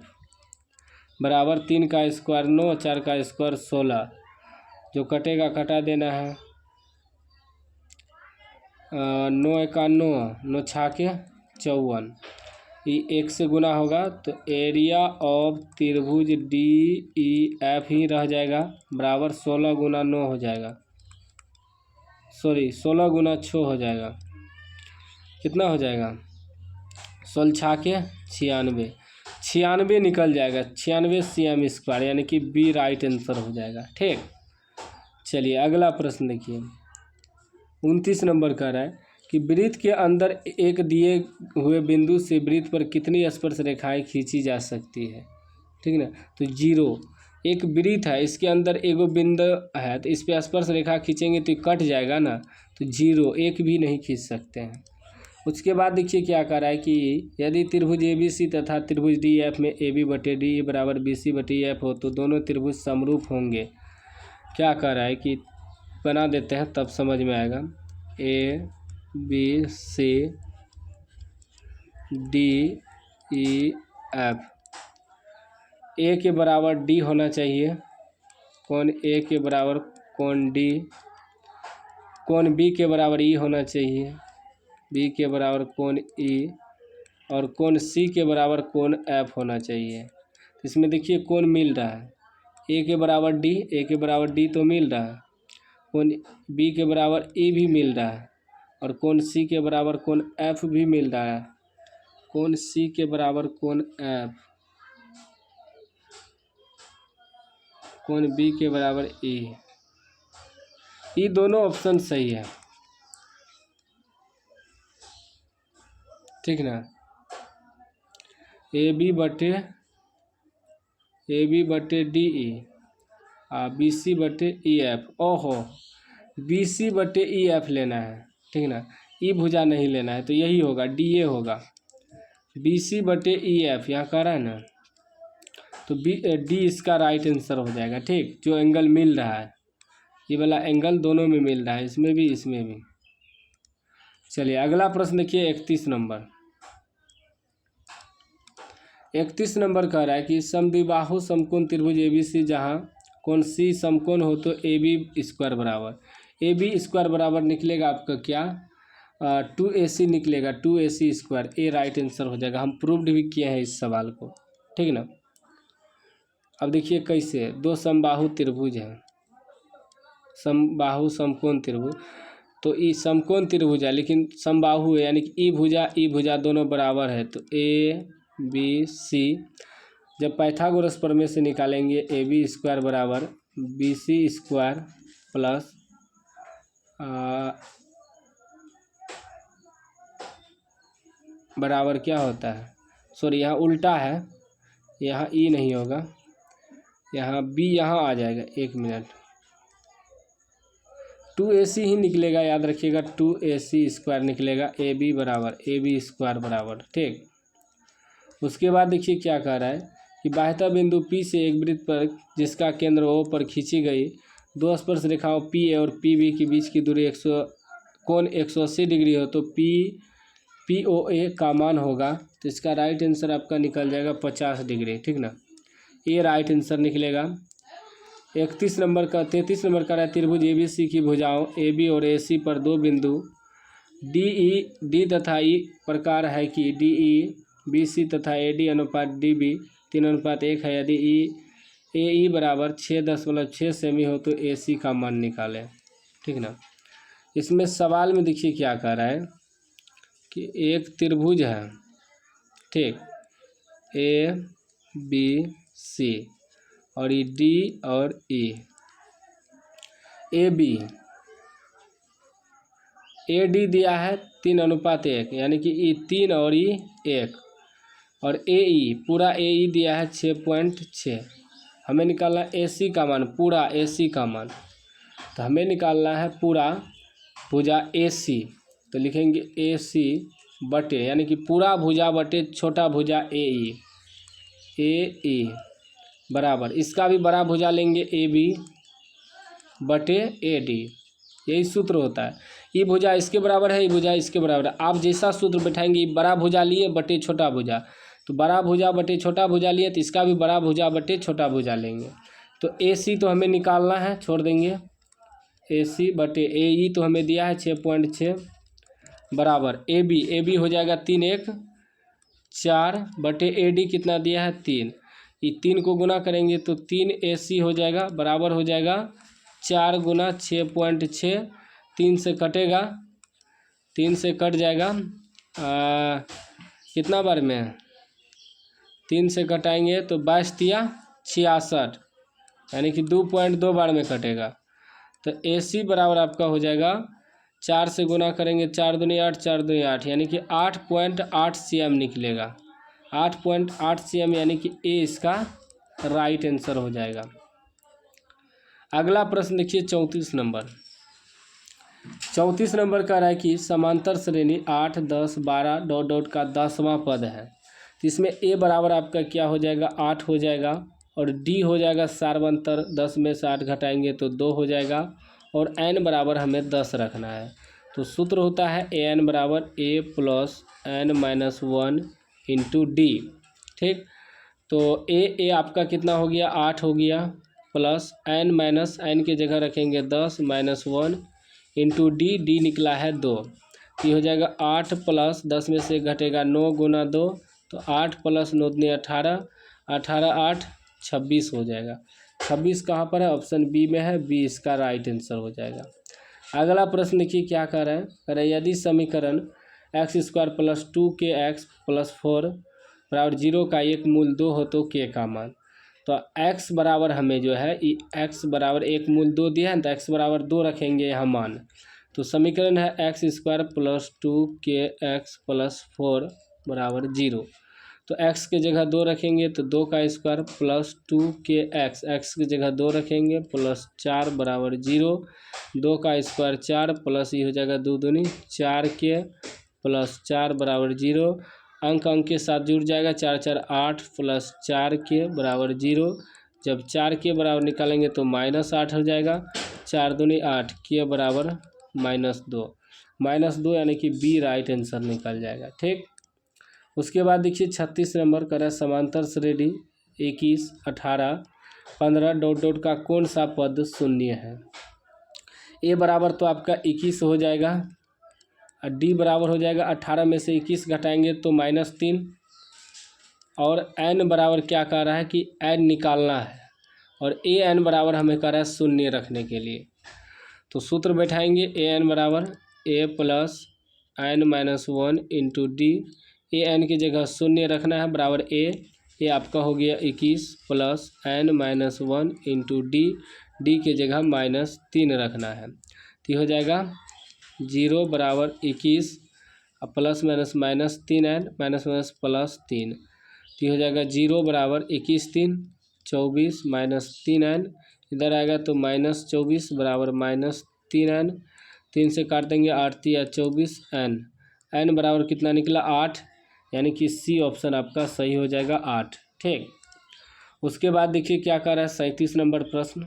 बराबर 3 का स्क्वायर 9, 4 का स्क्वायर 16, जो कटेगा कटा देना है, 9 एका 9, 9 छाके 54, ये 1 से गुना होगा तो एरिया ऑफ त्रिभुज DEF ही रह जाएगा बराबर 16 गुना 9 हो जाएगा, 16 गुना 6 हो जाएगा, कितना हो जाएगा, 16 छाके 96, 96 निकल जाएगा, 96 CM स्क्वायर यानी कि बी राइट आंसर हो जाएगा। ठीक, चलिए अगला प्रश्न देखिए 29 नंबर कह रहा है कि वृत्त के अंदर एक दिए हुए बिंदु से वृत्त पर कितनी स्पर्श रेखाएं खींची जा सकती है। ठीक ना। तो 0, एक वृत्त है इसके अंदर एगो बिंदु है तो इस पर स्पर्श रेखा खींचेंगे तो कट जाएगा ना, तो 0, एक भी नहीं खींच सकते हैं। उसके बाद देखिए क्या कह रहा है कि यदि त्रिभुज ABC तथा त्रिभुज DEF में AB बटे DE बराबर BC बटे EF हो तो दोनों त्रिभुज समरूप होंगे। क्या कह रहा है कि बना देते हैं तब समझ में आएगा, ABC DEF, A के बराबर D होना चाहिए, कौन A के बराबर कौन D, कोण बी के बराबर ई होना चाहिए, बी के बराबर कोण ई, और कोण सी के बराबर कोण एफ होना चाहिए। तो इसमें देखिए कोण मिल रहा है, ए के बराबर डी, ए के बराबर डी तो मिल रहा है, कोण बी के बराबर ई भी मिल रहा है, और कोण सी के बराबर कोण एफ भी मिल रहा है, कोण सी के बराबर कोण एफ, कोण बी के बराबर ई, ये दोनों ऑप्शन सही है, ठीक ना। ए बी बटे डी ई, बी सी बटे ई एफ। ओहो, बी सी बटे ई एफ लेना है, ठीक ना, ई भुजा नहीं लेना है, तो यही होगा, डी ए होगा, बी सी बटे ई एफ यहाँ कह रहा है ना, तो डी इसका राइट आंसर हो जाएगा, ठीक। जो एंगल मिल रहा है, ये वाला एंगल दोनों में मिल रहा है, इसमें भी इसमें भी। चलिए अगला प्रश्न देखिए 31 नंबर। 31 नंबर कह रहा है कि समद्विबाहु समकोण त्रिभुज ABC जहाँ कोण सी समकोण हो तो AB स्क्वायर बराबर, AB स्क्वायर बराबर निकलेगा आपका क्या, 2AC निकलेगा, 2AC स्क्वायर, ए राइट आंसर हो जाएगा। हम प्रूव्ड भी किए हैं इस सवाल को, ठीक ना। अब देखिए कैसे, दो समबाहु त्रिभुज है, समबाहु समकोण त्रिभुज, तो ई समकोण त्रिभुज है लेकिन समबाहु है, यानी कि ई भुजा दोनों बराबर है, तो ए बी सी, जब पाइथागोरस प्रमेय से निकालेंगे ए बी स्क्वायर बराबर बी सी स्क्वायर प्लस बराबर क्या होता है, सॉरी यहाँ उल्टा है, यहाँ ई नहीं होगा, यहाँ बी यहाँ आ जाएगा, 1 मिनट, 2AC ही निकलेगा, याद रखिएगा 2AC स्क्वायर निकलेगा, ए बी स्क्वायर बराबर, ठीक। उसके बाद देखिए क्या कह रहा है कि बाह्यता बिंदु P से एक वृत्त पर जिसका केंद्र O पर खींची गई दो स्पर्श रेखाओं PA और PB के बीच की दूरी कोण 180 डिग्री हो तो POA का मान होगा, तो इसका राइट आंसर आपका निकल जाएगा 50 डिग्री, ठीक ना, ये राइट आंसर निकलेगा। 33 नंबर का रहा है त्रिभुज ABC की भुजाओं AB और AC पर दो बिंदु D तथा E प्रकार है कि DE BC तथा AD अनुपात DB 3:1 है, यदि AE बराबर 6.6 सेमी हो तो AC का मान निकालें, ठीक ना। इसमें सवाल में देखिए क्या कह रहा है कि एक त्रिभुज है, ठीक, ABC और ये D और E, AB AD दिया है 3:1, यानी कि E 3 और E 1, और AE पूरा AE दिया है 6.6, हमें निकालना है AC का मान, पूरा AC का मान, तो हमें निकालना है पूरा भुजा AC, तो लिखेंगे AC बटे, यानी कि पूरा भुजा बटे छोटा भुजा AE बराबर, इसका भी बड़ा भुजा लेंगे AB बटे AD, यही सूत्र होता है। ये भुजा इसके बराबर है, ये भुजा इसके बराबर है, आप जैसा सूत्र बैठाएंगे, बड़ा भुजा लिए बटे छोटा भुजा, तो बड़ा भुजा बटे छोटा भुजा लिए तो इसका भी बड़ा भुजा बटे छोटा भुजा लेंगे, तो AC तो हमें निकालना है, छोड़ देंगे, AC बटे AE तो हमें दिया है 6.6 बराबर AB हो जाएगा 3×1=4 बटे AD कितना दिया है 3, ये 3 को गुना करेंगे तो 3AC हो जाएगा, बराबर हो जाएगा 4 गुना 6.6, 3 से कटेगा, 3 से कट जाएगा, कितना बार में 3 से कटाएंगे तो 22×3=66, यानी कि 2.2 बार में कटेगा, तो AC बराबर आपका हो जाएगा 4 से गुना करेंगे 4 दूनी 8, 4 दूनी 8, यानी कि 8.8 cm निकलेगा, 8.8 cm, यानी कि A इसका राइट आंसर हो जाएगा। अगला प्रश्न देखिए 34 नंबर। 34 नंबर कह रहा है कि समांतर श्रेणी 8, 10, 12 डॉट डॉट का 10वां पद है, तो इसमें A बराबर आपका क्या हो जाएगा 8 हो जाएगा, और D हो जाएगा सार्वंतर, 10 में से 8 घटाएंगे तो 2 हो जाएगा, और N बराबर हमें 10 रखना है, तो सूत्र होता है AN बराबर A plus N-1 into D, ठीक। तो A आपका कितना हो गया 8 हो गया, प्लस N के जगह रखेंगे 10 -1 इंटू डी, डी निकला है 2, तो ये हो जाएगा 8 प्लस 10 में से घटेगा 9 गुना 2, तो 8 प्लस 9 दूनी 18, 18 8 26 हो जाएगा। 26 कहाँ पर है? ऑप्शन बी में है, बी इसका राइट आंसर हो जाएगा। अगला प्रश्न देखिए क्या कर रहे हैं, कह रहे हैं यदि समीकरण x square plus 2kx plus 4 बराबर 0 का एक मूल 2 हो तो k का मान। तो x बराबर हमें जो है x बराबर एक मूल 2 दिया है, तो x बराबर 2 रखेंगे यहाँ मान। तो समीकरण है x square plus 2kx plus 4 बराबर 0। तो x के जगह 2 रखेंगे तो 2 का स्क्वायर प्लस 2kx, x की जगह 2 रखेंगे प्लस 4 बराबर 0। 2 का स्क्वायर 4 प्लस ये हो जाएगा 2 दूनी 4k प्लस 4 बराबर 0। अंक के साथ जुड़ जाएगा, 4 4 8 प्लस 4k बराबर 0। जब 4k बराबर निकालेंगे तो -8 हो जाएगा, 4 दूनी 8 k बराबर -2 यानी कि बी राइट आंसर निकल जाएगा। ठीक, उसके बाद देखिए 36 नंबर का है समांतर श्रेणी 21 18 15 डॉट डॉट का कौन सा पद शून्य है। ए बराबर तो आपका 21 हो जाएगा और डी बराबर हो जाएगा 18 में से 21 घटाएंगे तो -3, और एन बराबर क्या कह रहा है कि एन निकालना है, और ए एन बराबर हमें कह रहा है शून्य रखने के लिए। तो सूत्र बैठाएंगे, ए एन बराबर a plus n minus 1 into d. A n की जगह शून्य रखना है बराबर ए आपका हो गया 21 plus n minus 1 into d, d के जगह -3 रखना है। तो हो जाएगा 0 बराबर 21 plus minus -3 n minus minus plus 3, तो हो जाएगा 0 बराबर 21 3 24 -3 एन, इधर आएगा तो -24 बराबर -3 एन, 3 से काट देंगे 8 3 24 एन, एन बराबर कितना निकला 8, यानी कि सी ऑप्शन आपका सही हो जाएगा 8। ठीक, उसके बाद देखिए क्या कर रहा है 37 नंबर प्रश्न।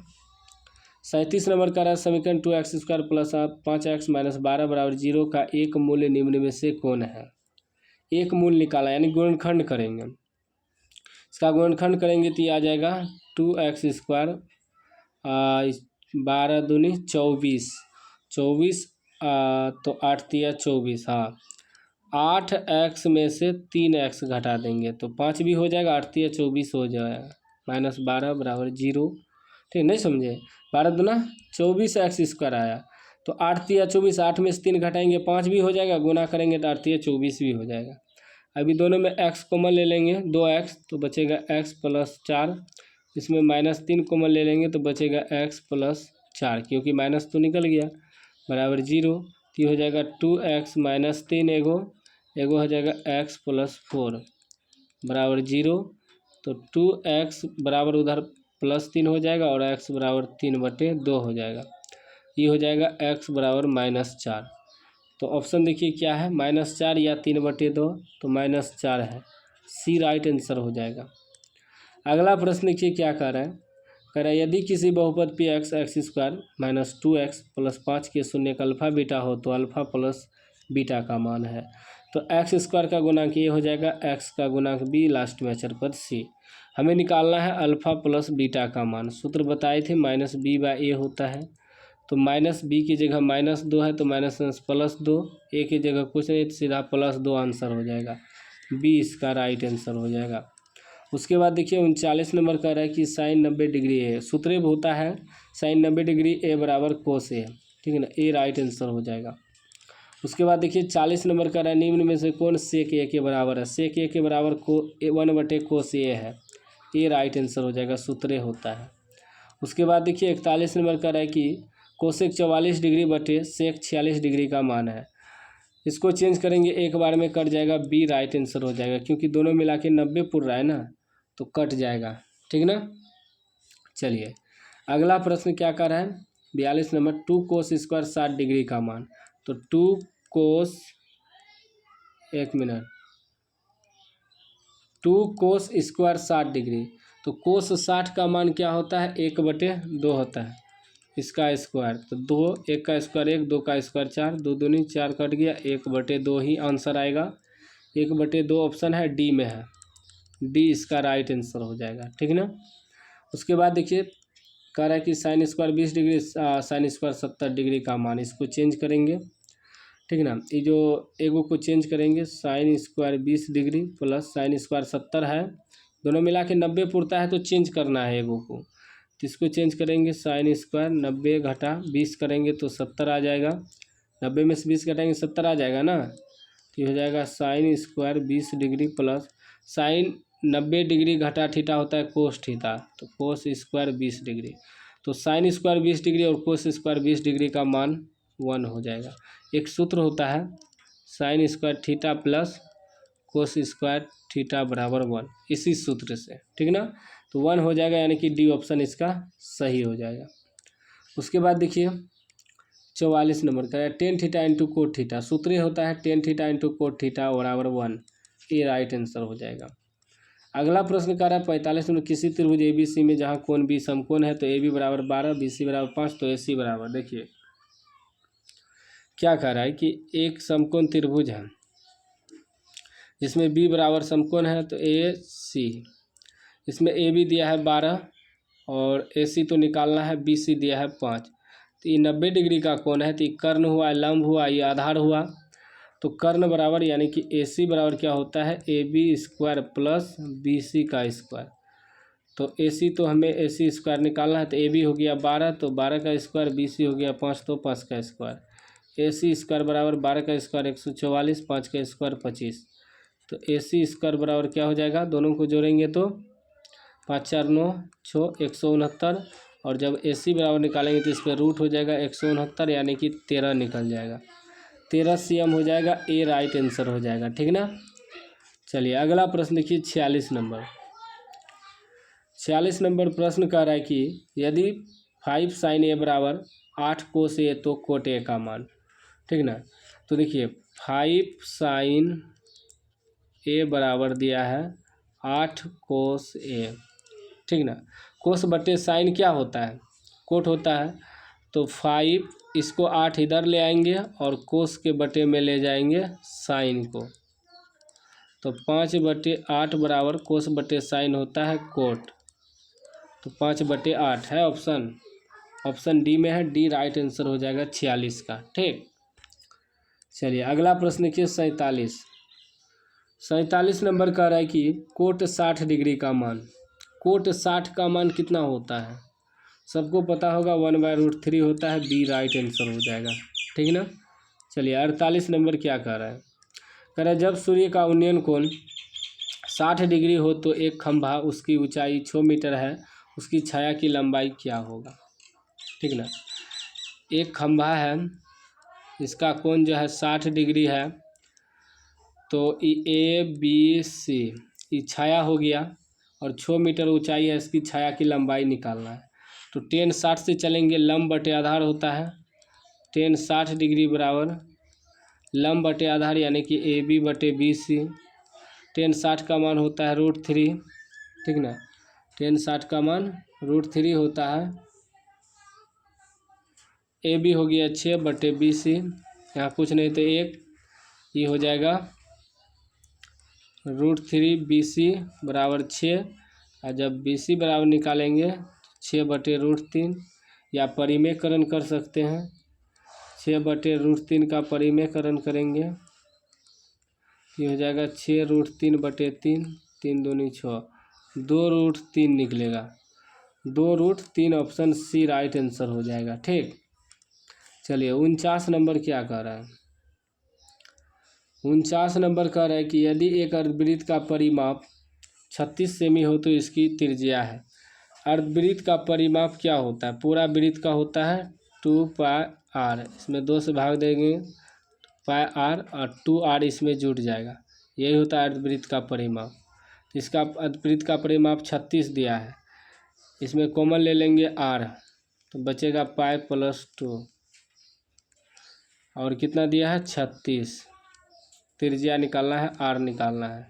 37 नंबर का रहा है समीकरण 2x square plus 5x minus 12 बराबर 0 का एक मूल्य निम्न में से कौन है। एक मूल निकाला यानी गुणनखंड करेंगे, इसका गुणनखंड करेंगे तो ये आ जाएगा 2x स्क्वायर 12 दूनी 24 तो 8 3 24, हाँ 8x में से 3x घटा देंगे तो 5 भी हो जाएगा, 8 3 24 हो जाएगा, -12 बराबर 0। ठीक, नहीं समझे, 12 दूना 24 एक्स स्क्वायर आया, तो 8 3 24, 8 में से 3 घटाएंगे 5 भी हो जाएगा, गुना करेंगे तो 8 3 24 भी हो जाएगा। अभी दोनों में x कॉमन ले लेंगे 2x, तो बचेगा x प्लस 4, इसमें -3 कॉमन ले लेंगे तो बचेगा x प्लस 4, क्योंकि माइनस तो निकल गया, बराबर 0। तो हो जाएगा 2x माइनस 3 एगो हो जाएगा x प्लस 4 बराबर 0। तो 2x बराबर उधर +3 हो जाएगा और x बराबर 3/2 हो जाएगा, ये हो जाएगा x बराबर -4। तो ऑप्शन देखिए क्या है, -4 या 3/2, तो -4 है, सी राइट आंसर हो जाएगा। अगला प्रश्न देखिए क्या कह रहा है, कह रहा है यदि किसी बहुपद पे x square minus 2x plus 5 के शून्य का अल्फा बीटा हो तो अल्फा प्लस बीटा का मान है। तो एक्स स्क्वायर का गुणांक ये हो जाएगा, एक्स का गुणांक बी, लास्ट में अचर पद सी। हमें निकालना है अल्फा प्लस बीटा का मान, सूत्र बताए थे -b/a होता है, तो -b की जगह -2 है तो -+2, a की जगह कुछ नहीं तो सीधा +2 आंसर हो जाएगा, बी इसका राइट आंसर हो जाएगा। उसके बाद देखिए 39 नंबर कह रहा है कि साइन 90 डिग्री है, सूत्र होता है साइन 90 डिग्री ए बराबर कोस ए, ठीक है ना, ए राइट आंसर हो जाएगा। उसके बाद देखिए 40 नंबर कह रहा है निम्न में से कौन सेक ए के बराबर है। सेक ए के बराबर को 1/कोस ए है, ए राइट आंसर हो जाएगा, सूत्र होता है। उसके बाद देखिए 41 नंबर कह रहा है कि कोसेक 44 डिग्री बटे सेक 46 डिग्री का मान है। इसको चेंज करेंगे एक बार में, कट जाएगा, बी राइट आंसर हो जाएगा, क्योंकि दोनों मिला के 90 पुर रहा है ना, तो कट जाएगा, ठीक ना। चलिए अगला प्रश्न क्या कर रहा है 42 नंबर, 2 कोस स्क्वायर 60 डिग्री का मान। तो 2 कोस 2 कोस स्क्वायर 60 डिग्री, तो कोस 60 का मान क्या होता है, 1/2 होता है, इसका स्क्वायर, तो 2 1 का स्क्वायर 1, 2 का स्क्वायर 4, 2 दूनी 4 कट गया, 1/2 ही आंसर आएगा, 1/2 ऑप्शन है डी में है, डी इसका राइट आंसर हो जाएगा, ठीक ना। उसके बाद देखिए कह रहा है कि sign square 20 degree sine square 70 degree का मान, इसको चेंज करेंगे, ठीक है ना। ये जो एगो को चेंज करेंगे, sign square 20 degree plus sine square 70 है, दोनों मिला के 90 पुरता है, तो चेंज करना है एगो को, तो इसको चेंज करेंगे। साइन स्क्वायर 90 घटा 20 करेंगे तो 70 आ जाएगा, 90 में से 20 घटाएंगे 70 आ जाएगा ना, तो ये हो जाएगा sign square 20 degree plus sign 90 degree घटा थीटा होता है कोस थीटा, तो कोस स्क्वायर 20 डिग्री, तो साइन स्क्वायर 20 डिग्री और कोस स्क्वायर 20 डिग्री का मान 1 हो जाएगा। एक सूत्र होता है sign square theta plus cos square theta बराबर 1, इसी सूत्र से, ठीक ना, तो 1 हो जाएगा, यानी कि डी ऑप्शन इसका सही हो जाएगा। उसके बाद देखिए 44 नंबर का tan theta into cot theta, सूत्र होता है tan theta into cot theta बराबर 1, ये राइट आंसर हो जाएगा। अगला प्रश्न कह रहा है 45 नंबर, किसी त्रिभुज ABC में जहाँ कोण B समकोण है तो AB बराबर 12, BC बराबर 5, तो AC बराबर, देखिए क्या कह रहा है कि एक समकोण त्रिभुज है जिसमें B बराबर समकोण है, तो AC, इसमें AB दिया है 12 और AC तो निकालना है, BC दिया है 5, तो ये 90 डिग्री का कोण है, तो ये कर्ण हुआ, लंब हुआ, ये आधार हुआ, तो कर्ण बराबर यानी कि AC बराबर क्या होता है, AB स्क्वायर प्लस BC का स्क्वायर, तो AC तो हमें AC स्क्वायर निकालना है, तो AB हो गया 12, तो 12 का स्क्वायर, BC हो गया 5, तो 5 का स्क्वायर, AC स्क्वायर बराबर 12 का स्क्वायर 144, 5 का स्क्वायर 25, तो AC स्क्वायर बराबर क्या हो जाएगा, दोनों को जोड़ेंगे तो 5 4 9 6 169, और जब AC बराबर निकालेंगे तो इस पर रूट हो जाएगा 169, यानी कि 13 निकल जाएगा, 13 cm हो जाएगा, ए राइट आंसर हो जाएगा, ठीक ना। चलिए अगला प्रश्न देखिए 46 नंबर। 46 नंबर प्रश्न कह रहा है कि यदि 5 साइन ए बराबर 8 कोस ए तो कोट ए का मान, ठीक ना। तो देखिए 5 साइन ए बराबर दिया है 8 कोस ए, ठीक ना। कोस बटे साइन क्या होता है, कोट होता है, तो 5 इसको 8 इधर ले आएंगे और कोस के बटे में ले जाएंगे साइन को, तो 5/8 बराबर कोस बटे साइन होता है कोट, तो 5/8 है ऑप्शन, ऑप्शन डी में है, डी राइट आंसर हो जाएगा 46 का, ठीक। चलिए अगला प्रश्न देखिए 47 नंबर कह रहा है कि कोट 60 डिग्री का मान, कोट 60 का मान कितना होता है, सबको पता होगा 1/√3 होता है, बी राइट आंसर हो जाएगा, ठीक ना। चलिए 48 नंबर क्या कह रहा है, कह रहा है जब सूर्य का उन्नयन कोण 60 डिग्री हो तो एक खंभा, उसकी ऊंचाई 6 मीटर है, उसकी छाया की लंबाई क्या होगा, ठीक ना। एक खंभा है, इसका कोण जो है 60 डिग्री है, तो ABC ये छाया हो गया, और 6 मीटर ऊंचाई है, इसकी छाया की लंबाई निकालना है, तो 10 60 से चलेंगे, लंब बटे आधार होता है, 10 60 डिग्री बराबर लंब बटे आधार यानी कि AB/BC, 10 60 का मान होता है √3, ठीक ना, 10 60 का मान √3 होता है, AB हो गया 6/BC, यहाँ कुछ नहीं तो 1, ये हो जाएगा √3 BC बराबर 6, और जब BC बराबर निकालेंगे 6/√3, या परिमेयकरण कर सकते हैं, 6/√3 का परिमेयकरण करेंगे, ये हो जाएगा 6√3/3, 3 दूनी 6, 2√3 निकलेगा, 2√3 ऑप्शन सी राइट आंसर हो जाएगा, ठीक। चलिए 49 नंबर क्या कह रहा है, 49 नंबर कह रहा है कि यदि एक अर्धवृत्त का परिमाप 36 सेमी हो तो इसकी त्रिज्या है। अर्धवृत्त का परिमाप क्या होता है, पूरा वृत्त का होता है 2πr, इसमें 2 से भाग देंगे πr, और 2r इसमें जुट जाएगा, यही होता है अर्धवृत्त का परिमाप। तो इसका अर्धवृत्त का परिमाप 36 दिया है, इसमें कॉमन ले लेंगे r, तो बचेगा π + 2, और कितना दिया है 36, त्रिज्या निकालना है, r निकालना है,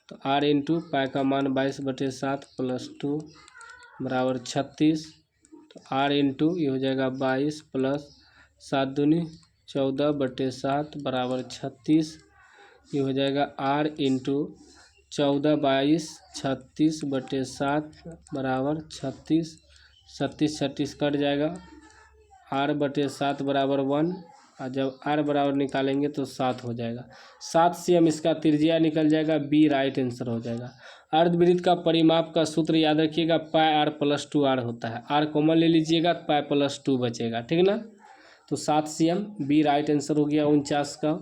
तो r इंटू पाई का मान 22/7 + 2 बराबर 36, तो r इंटू ये हो जाएगा 22 + 7 दूनी 14/7 बराबर 36, ये हो जाएगा r इंटू 14 22 36/7 बराबर 36, 36 36 कट जाएगा, r/7 बराबर 1, और जब r बराबर निकालेंगे तो 7 हो जाएगा। 7 cm इसका त्रिज्या निकल जाएगा, बी राइट आंसर हो जाएगा। अर्धवृत्त का परिमाप का सूत्र याद रखिएगा, πr + 2r होता है। r कॉमन ले लीजिएगा, π + 2 बचेगा, ठीक ना। तो 7 cm बी राइट आंसर हो गया 49 का।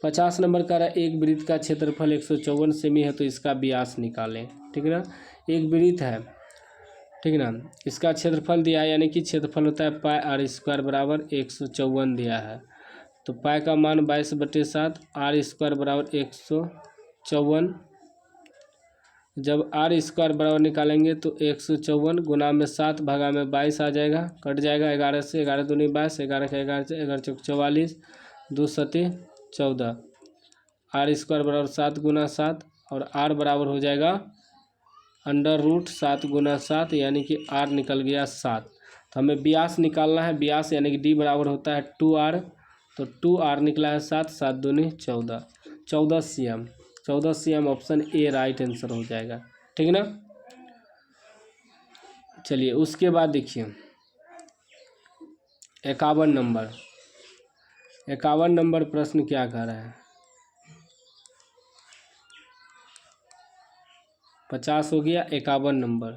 50 नंबर का रहा, एक वृत्त का क्षेत्रफल 154 सेमी है, तो इसका व्यास निकालें, ठीक ना। एक वृत्त है, ठीक ना, इसका क्षेत्रफल दिया है, यानी कि क्षेत्रफल होता है πr² बराबर 154 दिया है। तो पाई का मान 22/7, r² बराबर 154। जब r² बराबर निकालेंगे तो 154 गुना में 7 भागा में 22 आ जाएगा, कट जाएगा 11 से, 11 दूनी 22, 11 का 11 से 11 चौक 44, 2 सते 14, r² बराबर 7 गुना 7, और r बराबर हो जाएगा √7 गुना 7, यानी कि r निकल गया 7। तो हमें व्यास निकालना है, व्यास यानी कि d बराबर होता है 2r, तो 2r निकला है 7, 7 दूनी 14, 14 cm, 14 cm option A right answer हो जाएगा, ठीक ना। चलिए उसके बाद देखिए 51 नंबर, 51 नंबर प्रश्न क्या कह रहा है। 50 हो गया, 51 नंबर।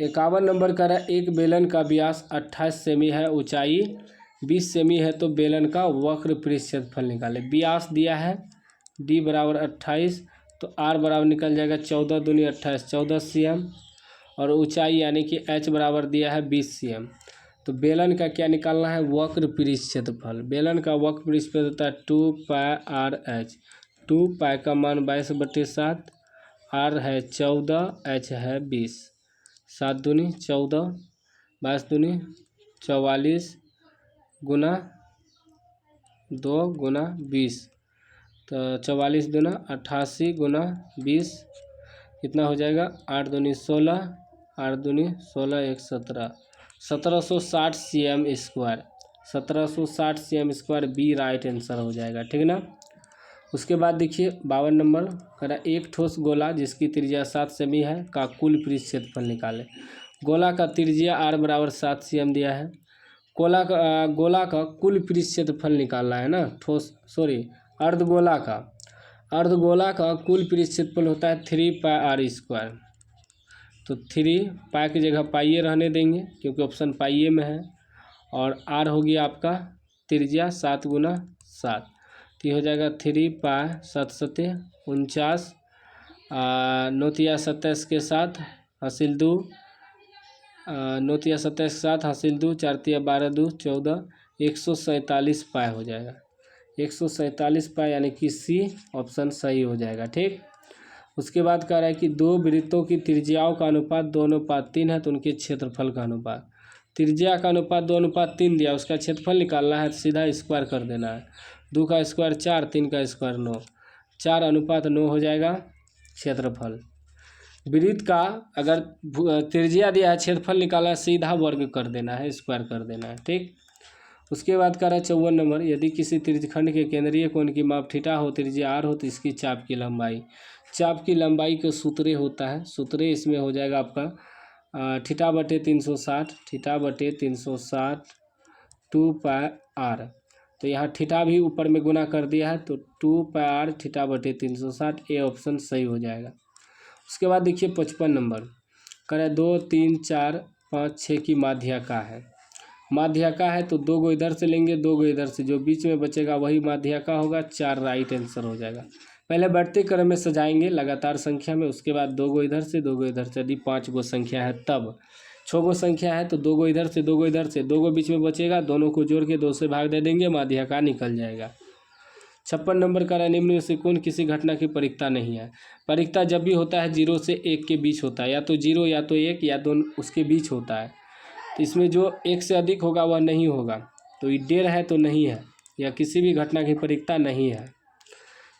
51 नंबर कह रहा है, एक बेलन का व्यास 28 सेमी है, ऊंचाई 20 सेमी है, तो बेलन का वक्र पृष्ठ क्षेत्रफल निकाले। व्यास दिया है d बराबर 28, तो r बराबर निकल जाएगा 14 दूनी 28, 14 cm, और ऊंचाई यानी कि h बराबर दिया है 20 cm। तो बेलन का क्या निकालना है, वक्र पृष्ठ क्षेत्रफल। बेलन का वक्र पृष्ठ क्षेत्रफल होता है 2πrh, 2π का मान 22/7, r है 14, h है 20, 7 दूनी 14, 22 दूनी 44, गुना 2 गुना 20, तो 44 दूना 88 गुना 20 कितना हो जाएगा, 8 दूनी 16, 8 दूनी 16, 1 17, 1760 cm², 1760 cm² B right answer हो जाएगा, ठीक ना। उसके बाद देखिए 52 नंबर कह रहा, एक ठोस गोला जिसकी त्रिज्या 7 सेमी है का कुल पृष्ठ क्षेत्रफल निकाले। गोला का त्रिज्या r बराबर 7 cm दिया है। गोला का कुल पृष्ठ क्षेत्रफल निकालना है ना, अर्धगोला का कुल पृष्ठ क्षेत्रफल होता है 3πr²। तो 3 पाई की जगह पाइए रहने देंगे क्योंकि ऑप्शन पाइए में है, और r हो गया आपका त्रिज्या 7 गुना 7, तो ये हो जाएगा 3π 7 सते 49, 9 तिया 27 के साथ हासिल 2, 9 तिया 27 के साथ हासिल 2, 4 तिया 12 2 14, 147 पाई हो जाएगा, 147 पाई, यानी कि सी ऑप्शन सही हो जाएगा, ठीक। उसके बाद कह रहा है कि दो वृत्तों की त्रिज्याओं का अनुपात 2:3 है, तो उनके क्षेत्रफल का अनुपात। त्रिज्या का अनुपात 2:3 दिया, उसका क्षेत्रफल निकालना है, सीधा स्क्वायर कर देना है। 2 का स्क्वायर 4, 3 का स्क्वायर 9, 4:9 हो जाएगा क्षेत्रफल। वृत्त का अगर त्रिज्या दिया है, क्षेत्रफल निकालना है, सीधा वर्ग कर देना है, स्क्वायर कर देना है, ठीक। उसके बाद कह रहा है 54 नंबर, यदि किसी त्रिज्यखंड के केंद्रीय कोण की माप थीटा हो, त्रिज्या r हो, तो इसकी चाप की लंबाई का सूत्र होता है, सूत्र इसमें हो जाएगा आपका θ/360, θ/360 2πr। तो यहाँ थीटा भी ऊपर में गुना कर दिया है, तो 2πr θ/360, ए ऑप्शन सही हो जाएगा। उसके बाद देखिए 55 नंबर करें, 2 3 4 5 6 की माध्यिका है। माध्यिका है तो 2 गो इधर से लेंगे, 2 गो इधर से, जो बीच में बचेगा वही माध्यिका होगा, 4 राइट आंसर हो जाएगा। पहले बढ़ते क्रम में सजाएंगे लगातार संख्या में, उसके बाद 2 गो इधर से, 2 गो इधर से। यदि 5 गो संख्या है तब, 6 गो संख्या है तो 2 गो इधर से, 2 गो इधर से, 2 गो बीच में बचेगा, दोनों को जोड़ के 2 से भाग दे देंगे, माध्यिका निकल जाएगा। 56 नंबर का निम्न में से कौन किसी घटना की परिक्ता नहीं है। परिक्ता जब भी होता है 0 से 1 के बीच होता है, या तो 0 या तो 1 या दोनों उसके बीच होता है। तो इसमें जो 1 से अधिक होगा वह नहीं होगा, तो ये 1.5 है तो नहीं है, या किसी भी घटना की परिक्ता नहीं है।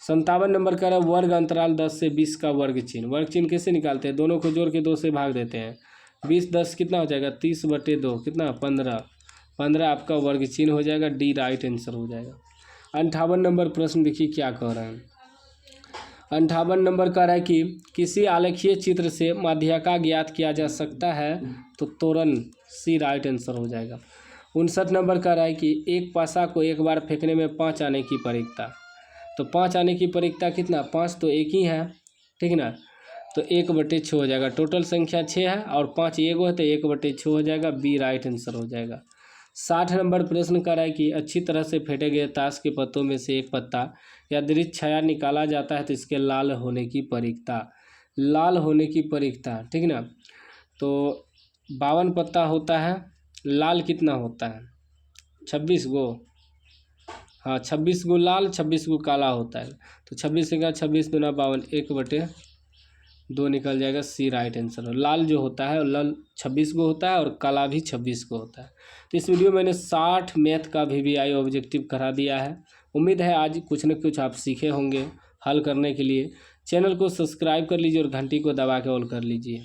57 नंबर का वर्ग अंतराल 10 से 20 का वर्ग चिन्ह। वर्ग चिन्ह कैसे निकालते हैं, दोनों को जोड़ के 2 से भाग देते हैं। 20 10 कितना हो जाएगा, 30/2 कितना 15, 15 आपका वर्ग चिन्ह हो जाएगा, डी राइट आंसर हो जाएगा। 58 नंबर प्रश्न देखिए क्या कह रहे हैं। 58 नंबर कह रहा है कि किसी आलेखीय चित्र से माध्यिका ज्ञात किया जा सकता है, तो तोरण सी राइट आंसर हो जाएगा। 59 नंबर कह रहा है कि एक पासा को एक बार फेंकने में 5 आने की परिकता, तो 5 आने की परिकता कितना, 5 तो एक ही है, ठीक ना, तो 1/6 हो जाएगा। टोटल संख्या 6 है और 5 एगो है तो 1/6 हो जाएगा, बी राइट आंसर हो जाएगा। 60 नंबर प्रश्न कर रहा है कि अच्छी तरह से फेंटे गए ताश के पत्तों में से एक पत्ता यादृच्छिक छाया निकाला जाता है तो इसके लाल होने की परिकता, लाल होने की परिकता, ठीक ना। तो 52 पत्ता होता है, लाल कितना होता है, 26 गो, हाँ 26 गो लाल 26 गो काला होता है, तो 26 का 26 दूना 52, 1/2 निकल जाएगा, सी राइट आंसर। लाल जो होता है लाल 26 गो होता है और काला भी 26 गो होता है। तो इस वीडियो में मैंने 60 मैथ का VVI ऑब्जेक्टिव करा दिया है। उम्मीद है आज कुछ न कुछ आप सीखे होंगे हल करने के लिए। चैनल को सब्सक्राइब कर लीजिए और घंटी को दबा के ऑल कर लीजिए।